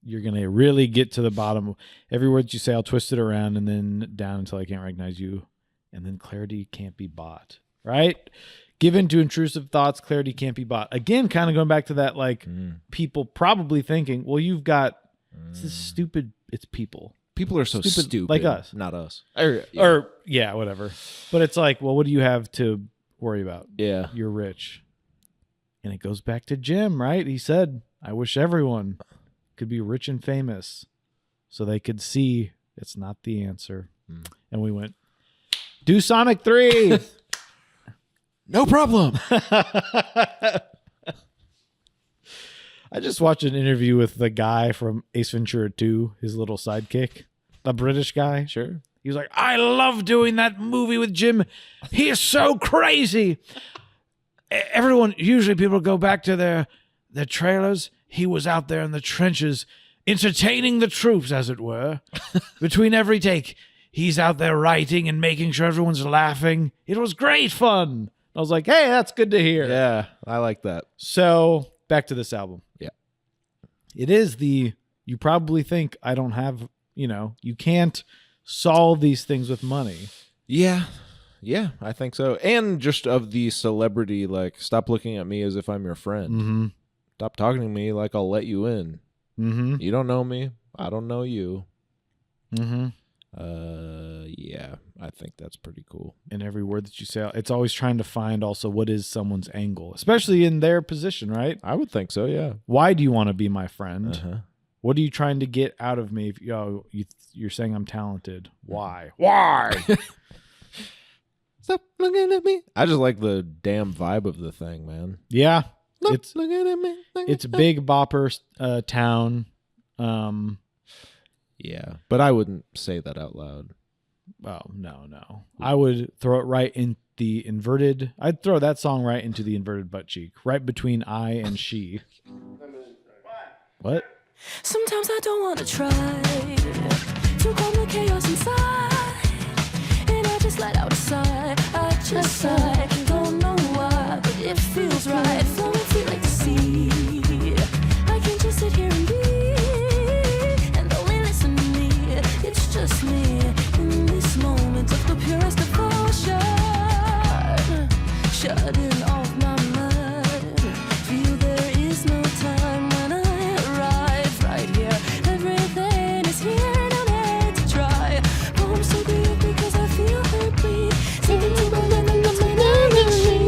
you're going to really get to the bottom. Every word that you say, I'll twist it around and then down until I can't recognize you. And then clarity can't be bought, right? Give in to intrusive thoughts, clarity can't be bought. Again, kind of going back to that, like people probably thinking, well, you've got this stupid, it's people. People are so stupid. Like us. Not us. Or whatever. But it's like, well, what do you have to worry about? Yeah. You're rich. And it goes back to Jim, right? He said, I wish everyone could be rich and famous so they could see it's not the answer. And we went, do Sonic 3. No problem. I just watched an interview with the guy from Ace Ventura 2, his little sidekick, the British guy. Sure. He was like, I love doing that movie with Jim. He is so crazy. Everyone, usually people go back to their trailers. He was out there in the trenches, entertaining the troops, as it were. Between every take, he's out there writing and making sure everyone's laughing. It was great fun. I was like, hey, that's good to hear. Yeah, I like that. So back to this album. Yeah. It is you probably think I don't have, you can't solve these things with money. Yeah. Yeah, I think so. And just of the celebrity, like, stop looking at me as if I'm your friend. Mm-hmm. Stop talking to me like I'll let you in. Mm-hmm. You don't know me. I don't know you. Mm-hmm. Yeah. I think that's pretty cool. in every word that you say. It's always trying to find also what is someone's angle, especially in their position, right? I would think so, yeah. Why do you want to be my friend? Uh-huh. What are you trying to get out of me? If you're saying I'm talented. Why? Why? Stop looking at me. I just like the damn vibe of the thing, man. Yeah. Stop It's looking at me. it's a big bopper town. Yeah, but I wouldn't say that out loud. Oh, no. I would throw it right in the inverted. I'd throw that song right into the inverted butt cheek, right between I and she. What? Sometimes I don't want to try to calm the chaos inside, and I just let out a sigh. I just sigh, don't know why, but it feels right. Flowing free like the sea. I can just sit here and be, and only listen to me. It's just me in this moment of the purest devotion, shutting off my mind. Feel there is no time when I arrive right here. Everything is here, no need to try. Poems to be because I feel her bleed. Sinking to my life and that's my energy.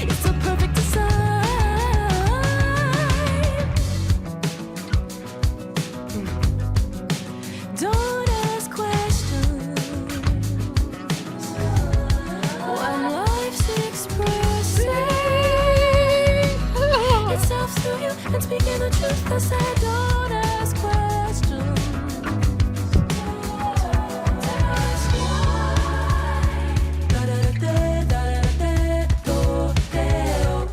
It's a perfect design. Don't ask questions when life's expressing itself through you and speaking the truth. 'Cause I don't ask questions. Ask why. Da-da-da-da, da-da-da-da, do-de-o.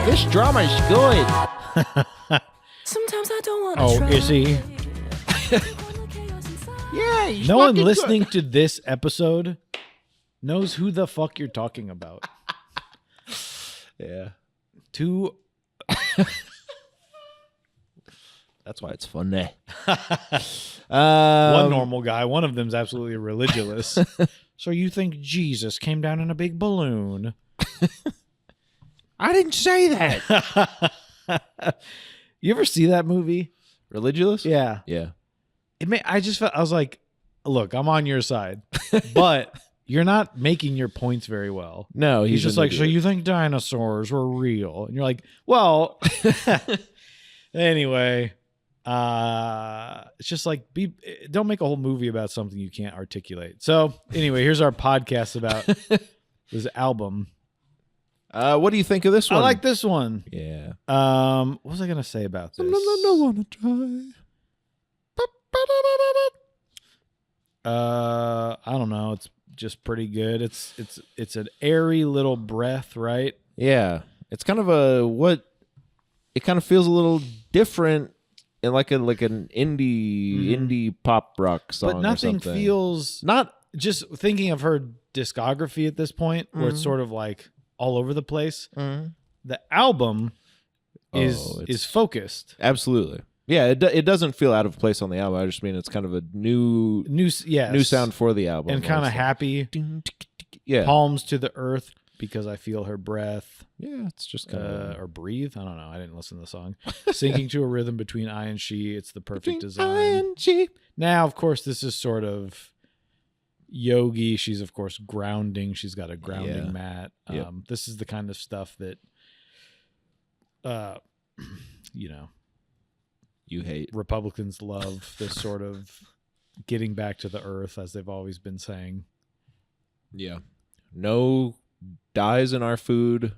This drama is good. Sometimes I don't want to Oh, try. is he? Yeah, he's No one fucking listening to this episode knows who the fuck you're talking about. good. Yeah, Two. that's why it's fun. One One normal guy. One of them's absolutely religious. So you think Jesus came down in a big balloon? I didn't say that. You ever see that movie? Religious? Yeah. Yeah. I just felt, I was like, look, I'm on your side, but you're not making your points very well. No, He's just an like, so idiot. you think dinosaurs were real? And you're like, well, anyway, it's just like, don't make a whole movie about something you can't articulate. So anyway, here's our podcast about this album. What do you think of this I one? like this one. Yeah. What was I gonna say about this? No wanna try. I don't know. It's just pretty good. It's an airy little breath, right? Yeah. It's kind of it kind of feels a little different in like an indie pop rock song. But nothing or something. feels not just thinking of her discography at this point, where it's sort of like all over the place. The album is focused. absolutely. Yeah, it doesn't feel out of place on the album. I just mean it's kind of a new Yes. sound for the album. and kind of It's like- happy. Yeah. Palms to the earth because I feel her breath. Yeah, it's just kind of Or breathe. I don't know. I didn't listen to the song. Sinking to a rhythm between I and she. It's the perfect design. Now, of course, this is sort of yogi. She's, of course, grounding. She's got a grounding Yeah. mat. Yep. This is the kind of stuff that, You hate. Republicans love. This sort of getting back to the earth, as they've always been saying. Yeah. No dyes in our food.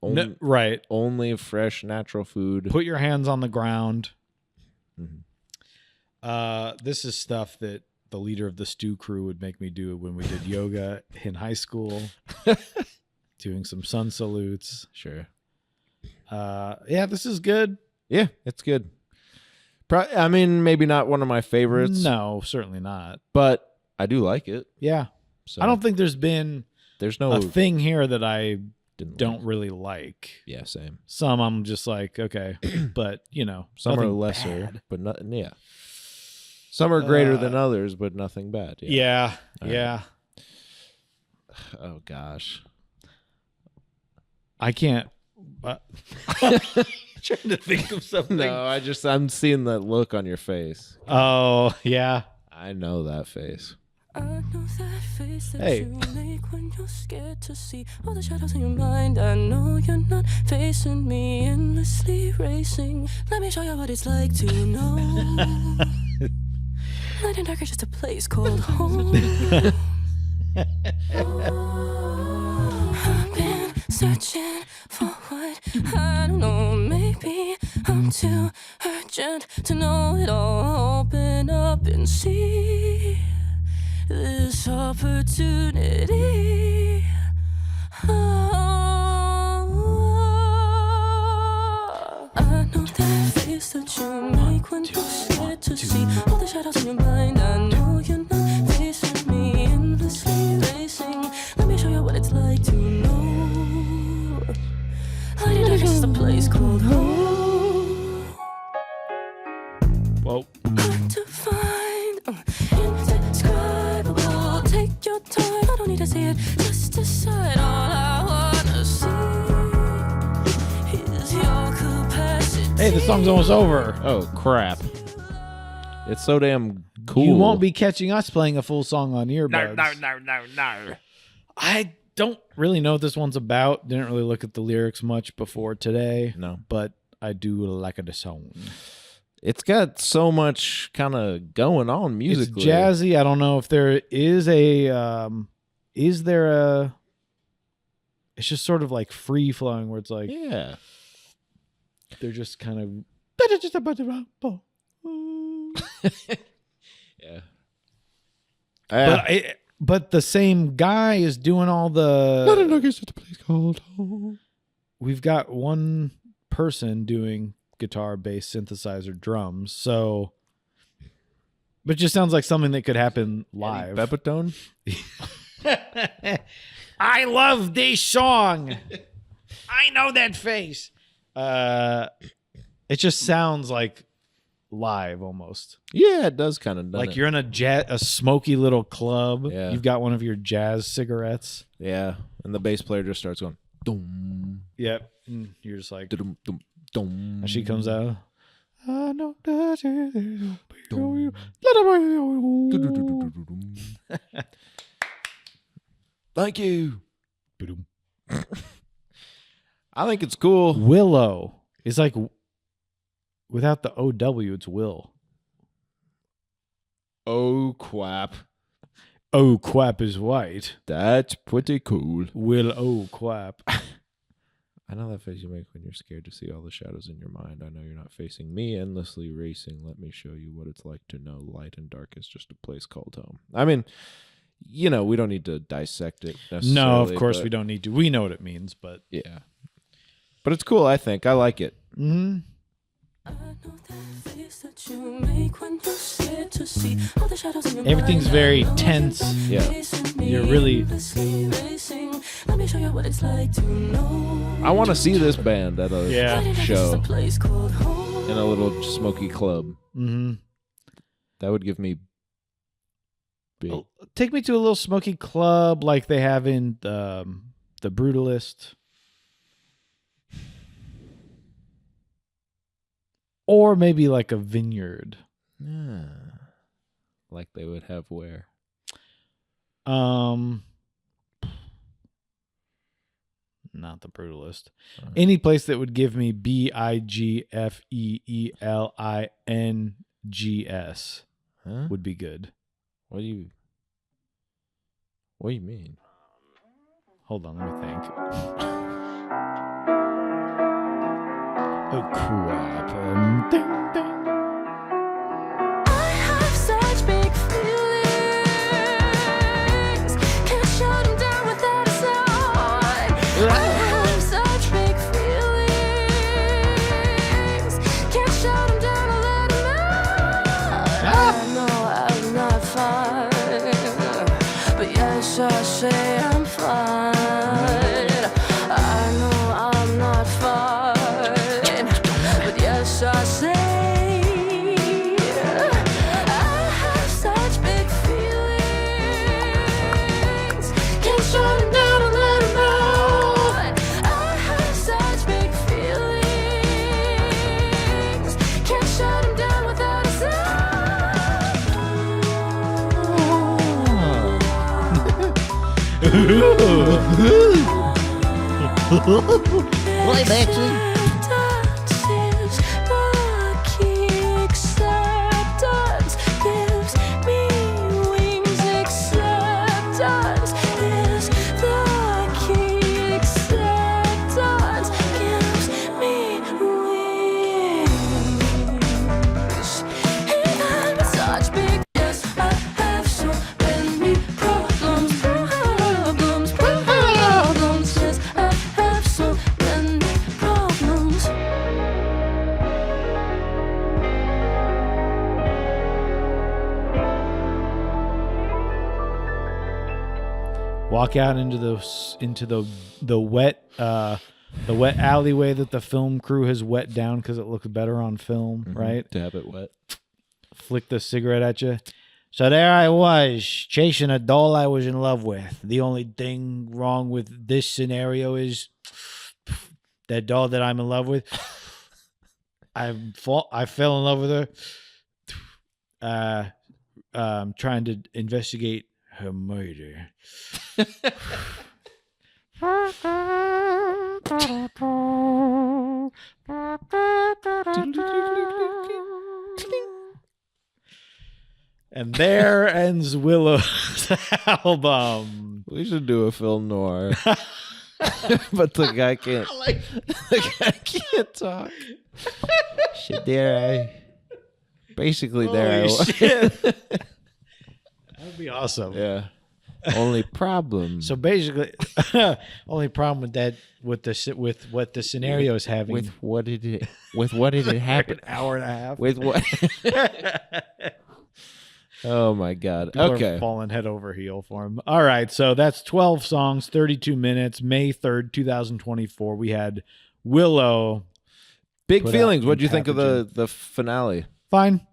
No, right. Only fresh, natural food. Put your hands on the ground. Mhm. This is stuff that the leader of the stew crew would make me do when we did yoga in high school. Doing some sun salutes. Sure. Yeah, this is good. Yeah, it's good. I mean, maybe not one of my favorites. No, certainly not. But I do like it. Yeah. So I don't think there's been there's no a thing here that I didn't don't like. really like. Yeah, same. Some I'm just like, okay, but Some are nothing lesser, bad. but not. Yeah. Some are greater than others, but nothing bad. Yeah. Oh gosh. I can't. Trying to think of something. No, I'm seeing that look on your face. Oh yeah. I know that face. I know that face that Hey. you make when you're scared to see all the shadows in your mind. I know you're not facing me, endlessly racing. Let me show you what it's like to know. Light and dark is just a place called home. I've been searching for what I don't know. Maybe I'm too urgent to know it all. Open up and see this opportunity. I know that face that you make when you're scared to see all the shadows in your mind. I know you're not facing me, endlessly racing. Let me show you what it's like to know. Light and dark is just a place called home. Whoa. Hard to find, indescribable. Take your time, I don't need to see it. Just decide. All I wanna see is your capacity. Hey, the song's almost over. Oh crap! It's so damn cool. You won't be catching us playing a full song on earbuds. No. I don't really know what this one's about. Didn't really look at the lyrics much before today. No. But I do like the song. It's got so much kind of going on musically. It's jazzy. I don't know if there is a it's just sort of like free flowing where it's like Yeah. they're just kind of Yeah. but the same guy is doing all the we've got one person doing guitar, bass, synthesizer, drums. So, but it just sounds like something that could happen live. Empathogen? I love this song. I know that face. It just sounds like live almost. Yeah, it does kind of. Like you're in a smoky little club. Yeah. You've got one of your jazz cigarettes. Yeah, and the bass player just starts going. Dum, Yep. And you're just like, dum, dum, dum. and she comes out. I know that Thank you. I think it's cool. Willow is like without the OW, it's Will. Oh, quap. Oh, quap is white. That's pretty cool. Will oh quap. I know that face you make when you're scared to see all the shadows in your mind. I know you're not facing me, endlessly racing. Let me show you what it's like to know light and dark is just a place called home. I mean, we don't need to dissect it necessarily. No, of course but we don't need to. We know what it means, but yeah. But it's cool, I think. I like it. mm-hmm. I know that face that you make when you're scared to see all the shadows in your Everything's mind. very I know tense. you're not Yeah. facing me, You're really- endlessly racing. Let me show you what it's like to know. I want to see this band at a Yeah. Light and dark is just show a place called home. in a little smoky club. Mm-hmm. That would give me big. Take me to a little smoky club like they have in the Brutalist. Or maybe like a vineyard. Like they would have where? Not the Brutalist. Any place that would give me BIGFEELINGS Huh? would be good. What do you mean? Hold on, let me think. Oh, crap. Ding, ding. I have such big feelings. Can't shut them down without a sound. I have such big feelings. Can't shut them down or let them out. I know I'm not fine, but yes, I say I'm fine. I know I'm not fine, but yes, I say Well, actually. Acceptance gives me wings. Acceptance is the key. Acceptance gives me wings. And with such big yes, I have so many problems. Yes, I have so many problems. Walk out into the wet alleyway that the film crew has wet down because it looks better on film, right? To have it wet. Flick the cigarette at you. So there I was, chasing a doll I was in love with. The only thing wrong with this scenario is that doll that I'm in love with. I fell in love with her. Trying to investigate her murder. And there ends Willow's album. We should do a film noir. But the guy can't. The guy can't talk. Shit, basically there I Holy was. shit. That would be awesome. Yeah. Only problem. So basically, only problem with that, with what the scenario is having, with what did it happen? an hour and a half. With what? Oh my god. People Okay. are falling head over heel for him. All right, so that's 12 songs, 32 minutes. May 3rd, 2024. We had Willow. Big Put out feelings. What'd you think of Empathogen. the finale? Fine.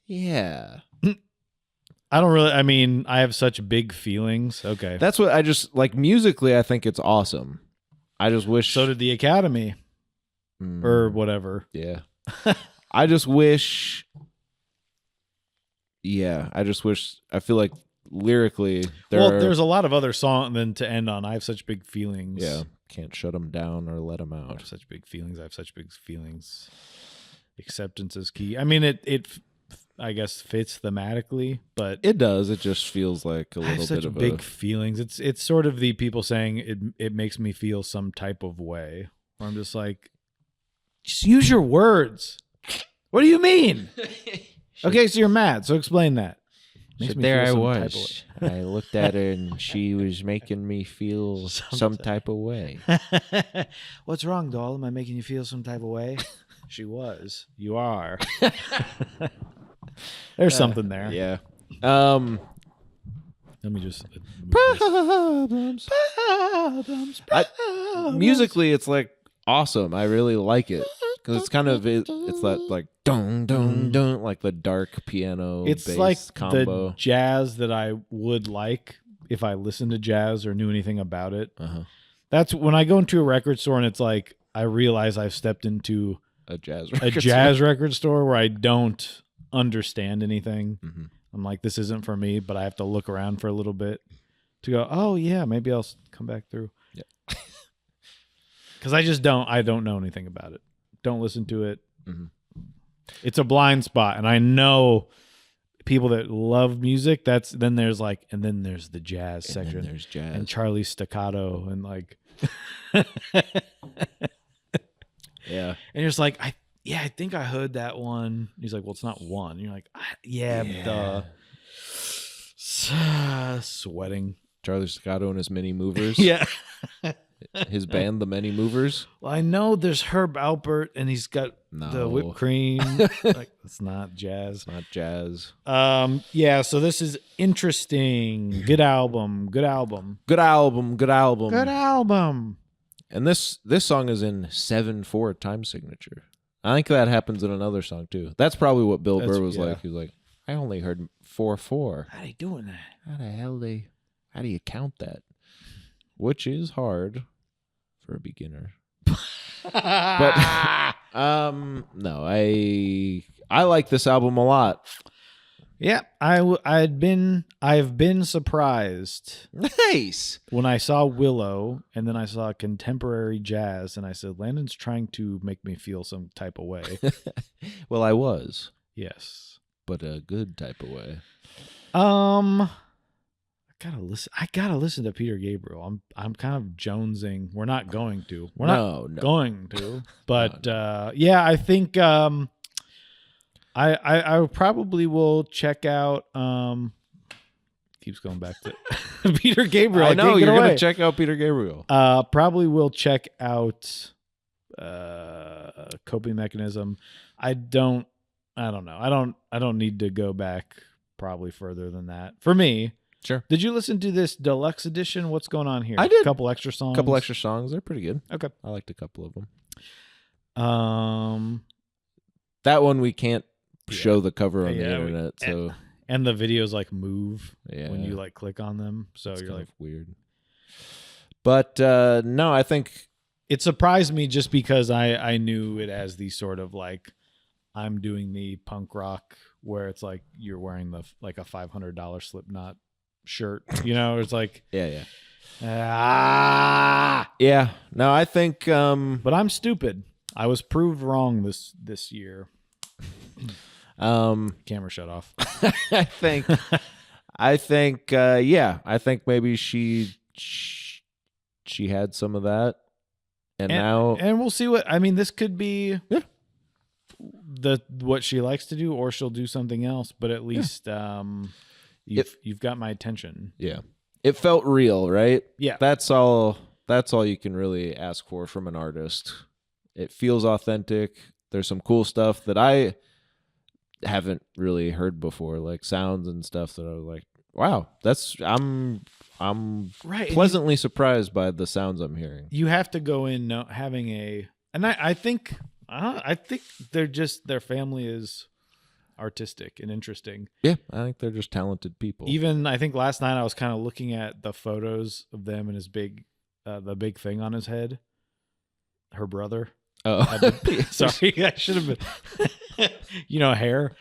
Yeah. I don't really. I mean, I have such big feelings. Okay. That's what I just like musically. I think it's awesome. I just wish. So did the Academy Mm, or whatever. yeah. I just wish. Yeah, I just wish. I feel like lyrically, There's a lot of other songs than to end on. I have such big feelings. Yeah, can't shut them down or let them I have out. such big feelings. I have such big feelings. Acceptance is key. I mean, it I guess fits thematically, but It does. It just feels like a I have little such bit of big a. feelings. It's sort of the people saying it makes me feel some type of way. Where I'm just like, just use your words. What do you mean? Okay, so you're mad. So explain that. Makes So me there I feel some type of was. I looked at her and she was making me feel some type of way. way. What's wrong, doll? Am I making you feel some type of way? She was. You are. There's something there. Yeah. Let me just. Problems. Musically, it's like awesome. I really like it because it's kind of it's that like dun dun dun, like the dark piano. It's bass like combo. the jazz that I would like if I listened to jazz or knew anything about it. Uh-huh. That's when I go into a record store and it's like I realize I've stepped into A jazz. a record jazz record store where I don't understand anything. Mhm. I'm like, this isn't for me, but I have to look around for a little bit to go, oh yeah, maybe I'll come back through. Yeah. Because I don't know anything about it. Don't listen to it. Mhm. It's a blind spot, and I know people that love music. Then there's the jazz And section, then there's jazz. and Charlie staccato, and like, Yeah. and you're just like, I think I heard that one. He's like, well, it's not one. And you're like, duh. Sweating. Charlie Staccato and his Many Movers. Yeah. His band, the Many Movers. Well, I know there's Herb Alpert, and he's got the No. whipped cream. Like, it's not jazz. Not jazz. Yeah. So this is interesting. Good album. Good album. Good album. Good album. And this song is in 7/4 time signature. I think that happens in another song too. That's probably what Bill Burr was like. He was like, I only heard 4/4. How they doing that? How the hell how do you count that? Which is hard for a beginner. But no, I like this album a lot. Yeah, I've been surprised Nice. when I saw Willow and then I saw contemporary jazz and I said, Landon's trying to make me feel some type of way. Well, I was, Yes. but a good type of way. I gotta listen to Peter Gabriel. I'm kind of jonesing. We're not going to. We're not No. going to. But yeah, I think I probably will check out keeps going back to Peter Gabriel. I know can't get you're away. gonna check out Peter Gabriel. Probably will check out Coping Mechanism. I don't know. I don't need to go back probably further than that. For me. Sure. Did you listen to this deluxe edition? What's going on here? I did. A couple extra songs. Couple extra songs. They're pretty good. Okay. I liked a couple of them. That one we can't show the cover on Yeah, the internet, so and the videos like move yeah, when you like click on them. So it's you're kind like of weird. But no, I think it surprised me just because I knew it as the sort of like I'm doing the punk rock where it's like you're wearing the like a $500 Slipknot shirt, you know, it's like yeah. yeah. No, I think But I'm stupid. I was proved wrong this year. Camera shut off. I think yeah, I think maybe she had some of that and now we'll see what I mean. This could be what she likes to do, or she'll do something else. But at least you've got my attention. yeah, it felt real, right? Yeah, That's all you can really ask for from an artist. It feels authentic. There's some cool stuff that I haven't really heard before, like sounds and stuff that I was like, wow, I'm right. pleasantly surprised by the sounds I'm hearing. You have to go in having and I think their family is artistic and interesting. Yeah, I think they're just talented people. Even I think last night I was kind of looking at the photos of them and his big the big thing on his head. Her brother. Oh, Sorry, I should have been. Hair.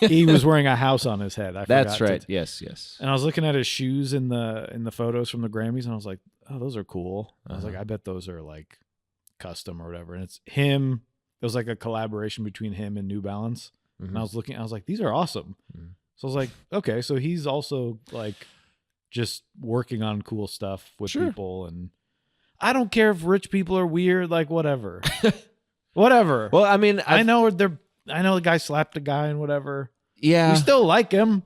He was wearing a house on his head. That's right. Yes. And I was looking at his shoes in the photos from the Grammys, and I was like, "Oh, those are cool." I was like, "I bet those are like custom or whatever." And it's him. It was like a collaboration between him and New Balance. Mm-hmm. And I was looking. I was like, "These are awesome." Mm. So I was like, "Okay, so he's also like just working on cool stuff with people." And I don't care if rich people are weird. Like whatever. Whatever. Well, I mean, I know the guy slapped a guy and whatever. Yeah, We still like him,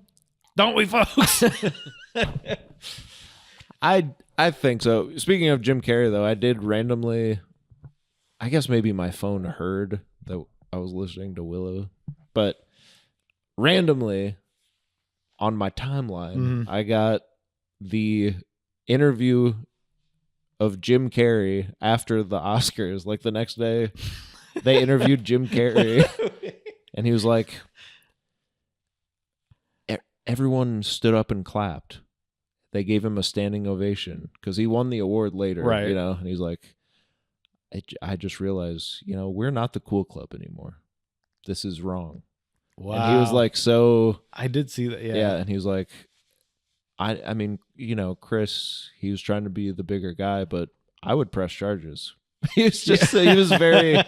don't we, folks? I think so. Speaking of Jim Carrey, though, I did randomly. I guess maybe my phone heard that I was listening to Willow, but randomly on my timeline, I got the interview of Jim Carrey after the Oscars. Like the next day, they interviewed Jim Carrey, and he was like, everyone stood up and clapped. They gave him a standing ovation because he won the award later, Right. And he's like, I just realized, we're not the cool club anymore. This is wrong. Wow. And he was like, so I did see that. Yeah. yeah. And he was like, I mean, Chris, he was trying to be the bigger guy, but I would press charges. He was just, he was very,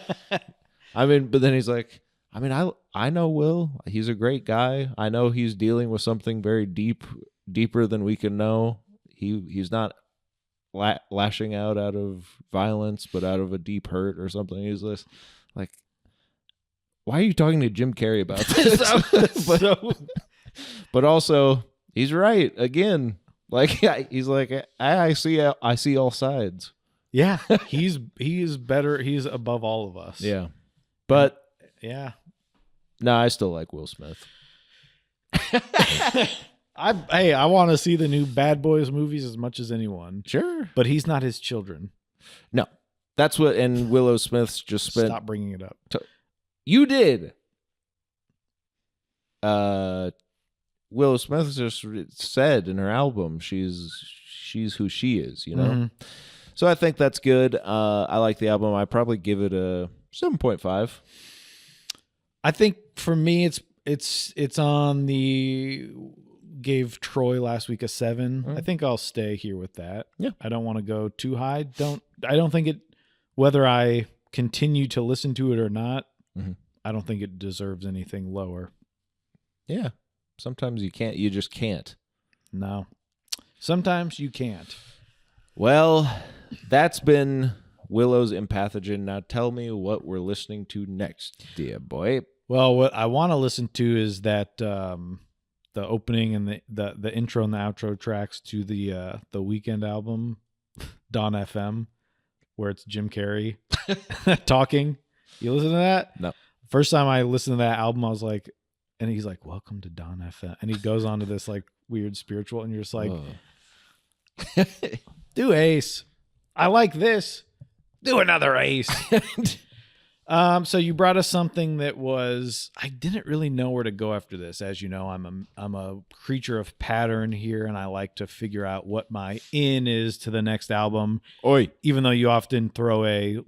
but then he's like, I know Will, he's a great guy. I know he's dealing with something very deeper than we can know. He's not lashing out of violence, but out of a deep hurt or something. He's just like, why are you talking to Jim Carrey about this? But also, he's right again. Like he's like, I see all sides. Yeah. He is better. He's above all of us. Yeah, but Yeah. no, I still like Will Smith. I want to see the new Bad Boys movies as much as anyone. Sure, But he's not his children. no, that's what. And Willow Smith's just spent. Stop bringing it up. You did. Willow Smith just said in her album she's who she is, Mhm. So I think that's good. I like the album. I probably give it a 7.5. I think for me, It's on the gave Troy last week a 7. I think I'll stay here with that. Yeah. I don't want to go too high. I don't think it, whether I continue to listen to it or not, I don't think it deserves anything lower. Yeah. Sometimes you can't. You just can't. No. Sometimes you can't. Well, that's been Willow's Empathogen. Now tell me what we're listening to next, dear boy. Well, what I want to listen to is that the opening and the intro and the outro tracks to the Weekend album, Dawn FM, where it's Jim Carrey talking. You listen to that? No. First time I listened to that album, I was like, and he's like, "Welcome to Dawn FM," and he goes on to this like weird spiritual, and you're just like, "Do Ace, I like this. Do another Ace." So you brought us something that was, I didn't really know where to go after this. As you know, I'm a creature of pattern here, and I like to figure out what my in is to the next album. Oi. Even though you often throw a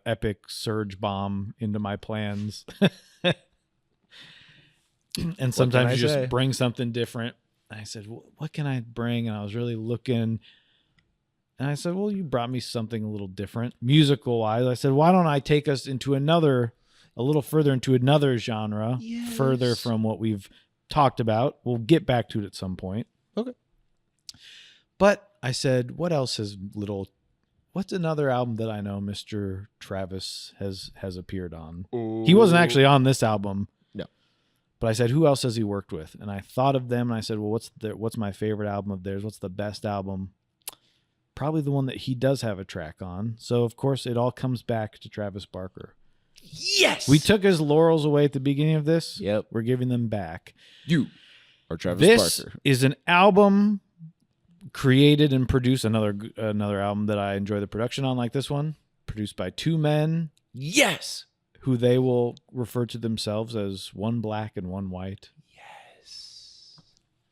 epic surge bomb into my plans. And sometimes you just bring something different. I said, what can I bring? And I was really looking. And I said, well, you brought me something a little different, musical wise. I said, why don't I take us into a little further into another genre, further from what we've talked about. We'll get back to it at some point. Okay. But I said, what else what's another album that I know Mr. Travis has appeared on? He wasn't actually on this album. No. But I said, who else has he worked with? And I thought of them, and I said, well, what's my favorite album of theirs? What's the best album? Probably the one that he does have a track on. So, of course, it all comes back to Travis Barker. Yes! We took his laurels away at the beginning of this. Yep. We're giving them back. You are Travis This Barker. is an album created and produced, another album that I enjoy the production on, like this one, produced by two men. Yes! Who they will refer to themselves as one black and one white. Yes.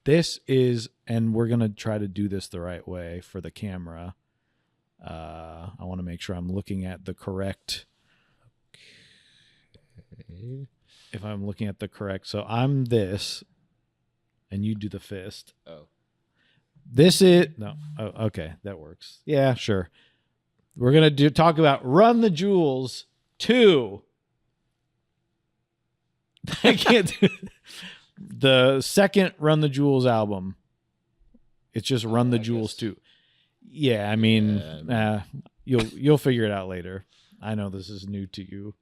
This is, and we're going to try to do this the right way for the camera. I want to make sure I'm looking at the correct. Okay. If I'm looking at the correct. So I'm this, and you do the fist. Oh. This is, no. Oh, okay. That works. Yeah, sure. We're going to talk about Run the Jewels 2. I can't do it. The second Run the Jewels album. It's just Run the Jewels 2. Yeah, I mean, you'll figure it out later. I know this is new to you.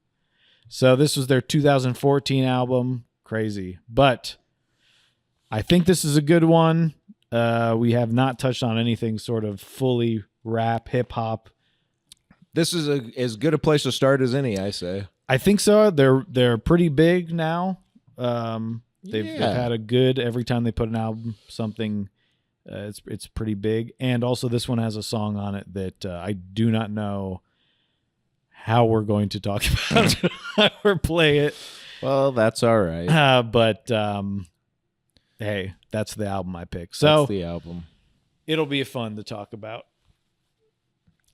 So this was their 2014 album. Crazy. But I think this is a good one. We have not touched on anything sort of fully rap, hip hop. This is as good a place to start as any, I say. I think so. They're pretty big now. They've had a good, every time they put an album, something, it's pretty big. And also this one has a song on it that I do not know how we're going to talk about or play it. Well, that's all right. But hey, that's the album I picked. So that's the album. It'll be fun to talk about.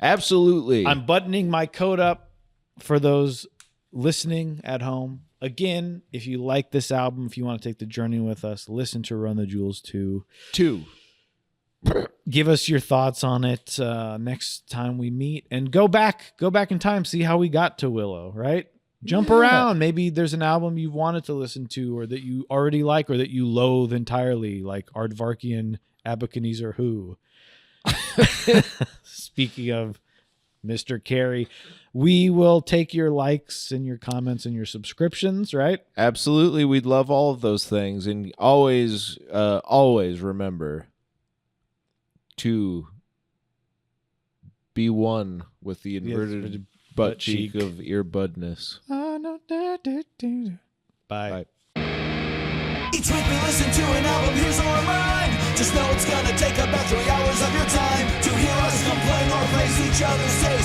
Absolutely. I'm buttoning my coat up for those listening at home. Again, if you like this album, if you want to take the journey with us, listen to Run the Jewels 2. Give us your thoughts on it next time we meet, and go back in time, see how we got to Willow, right? Jump around. Maybe there's an album you've wanted to listen to, or that you already like, or that you loathe entirely, like Aardvarkian, Abacanezer Who. Speaking of Mr. Carey, we will take your likes and your comments and your subscriptions, right? Absolutely. We'd love all of those things. And always remember to be one with the inverted butt cheek of earbudness. Bye. Each week we listen to an album, here's a remind. Just know it's gonna take about 3 hours of your time to hear us complain or praise each other's taste.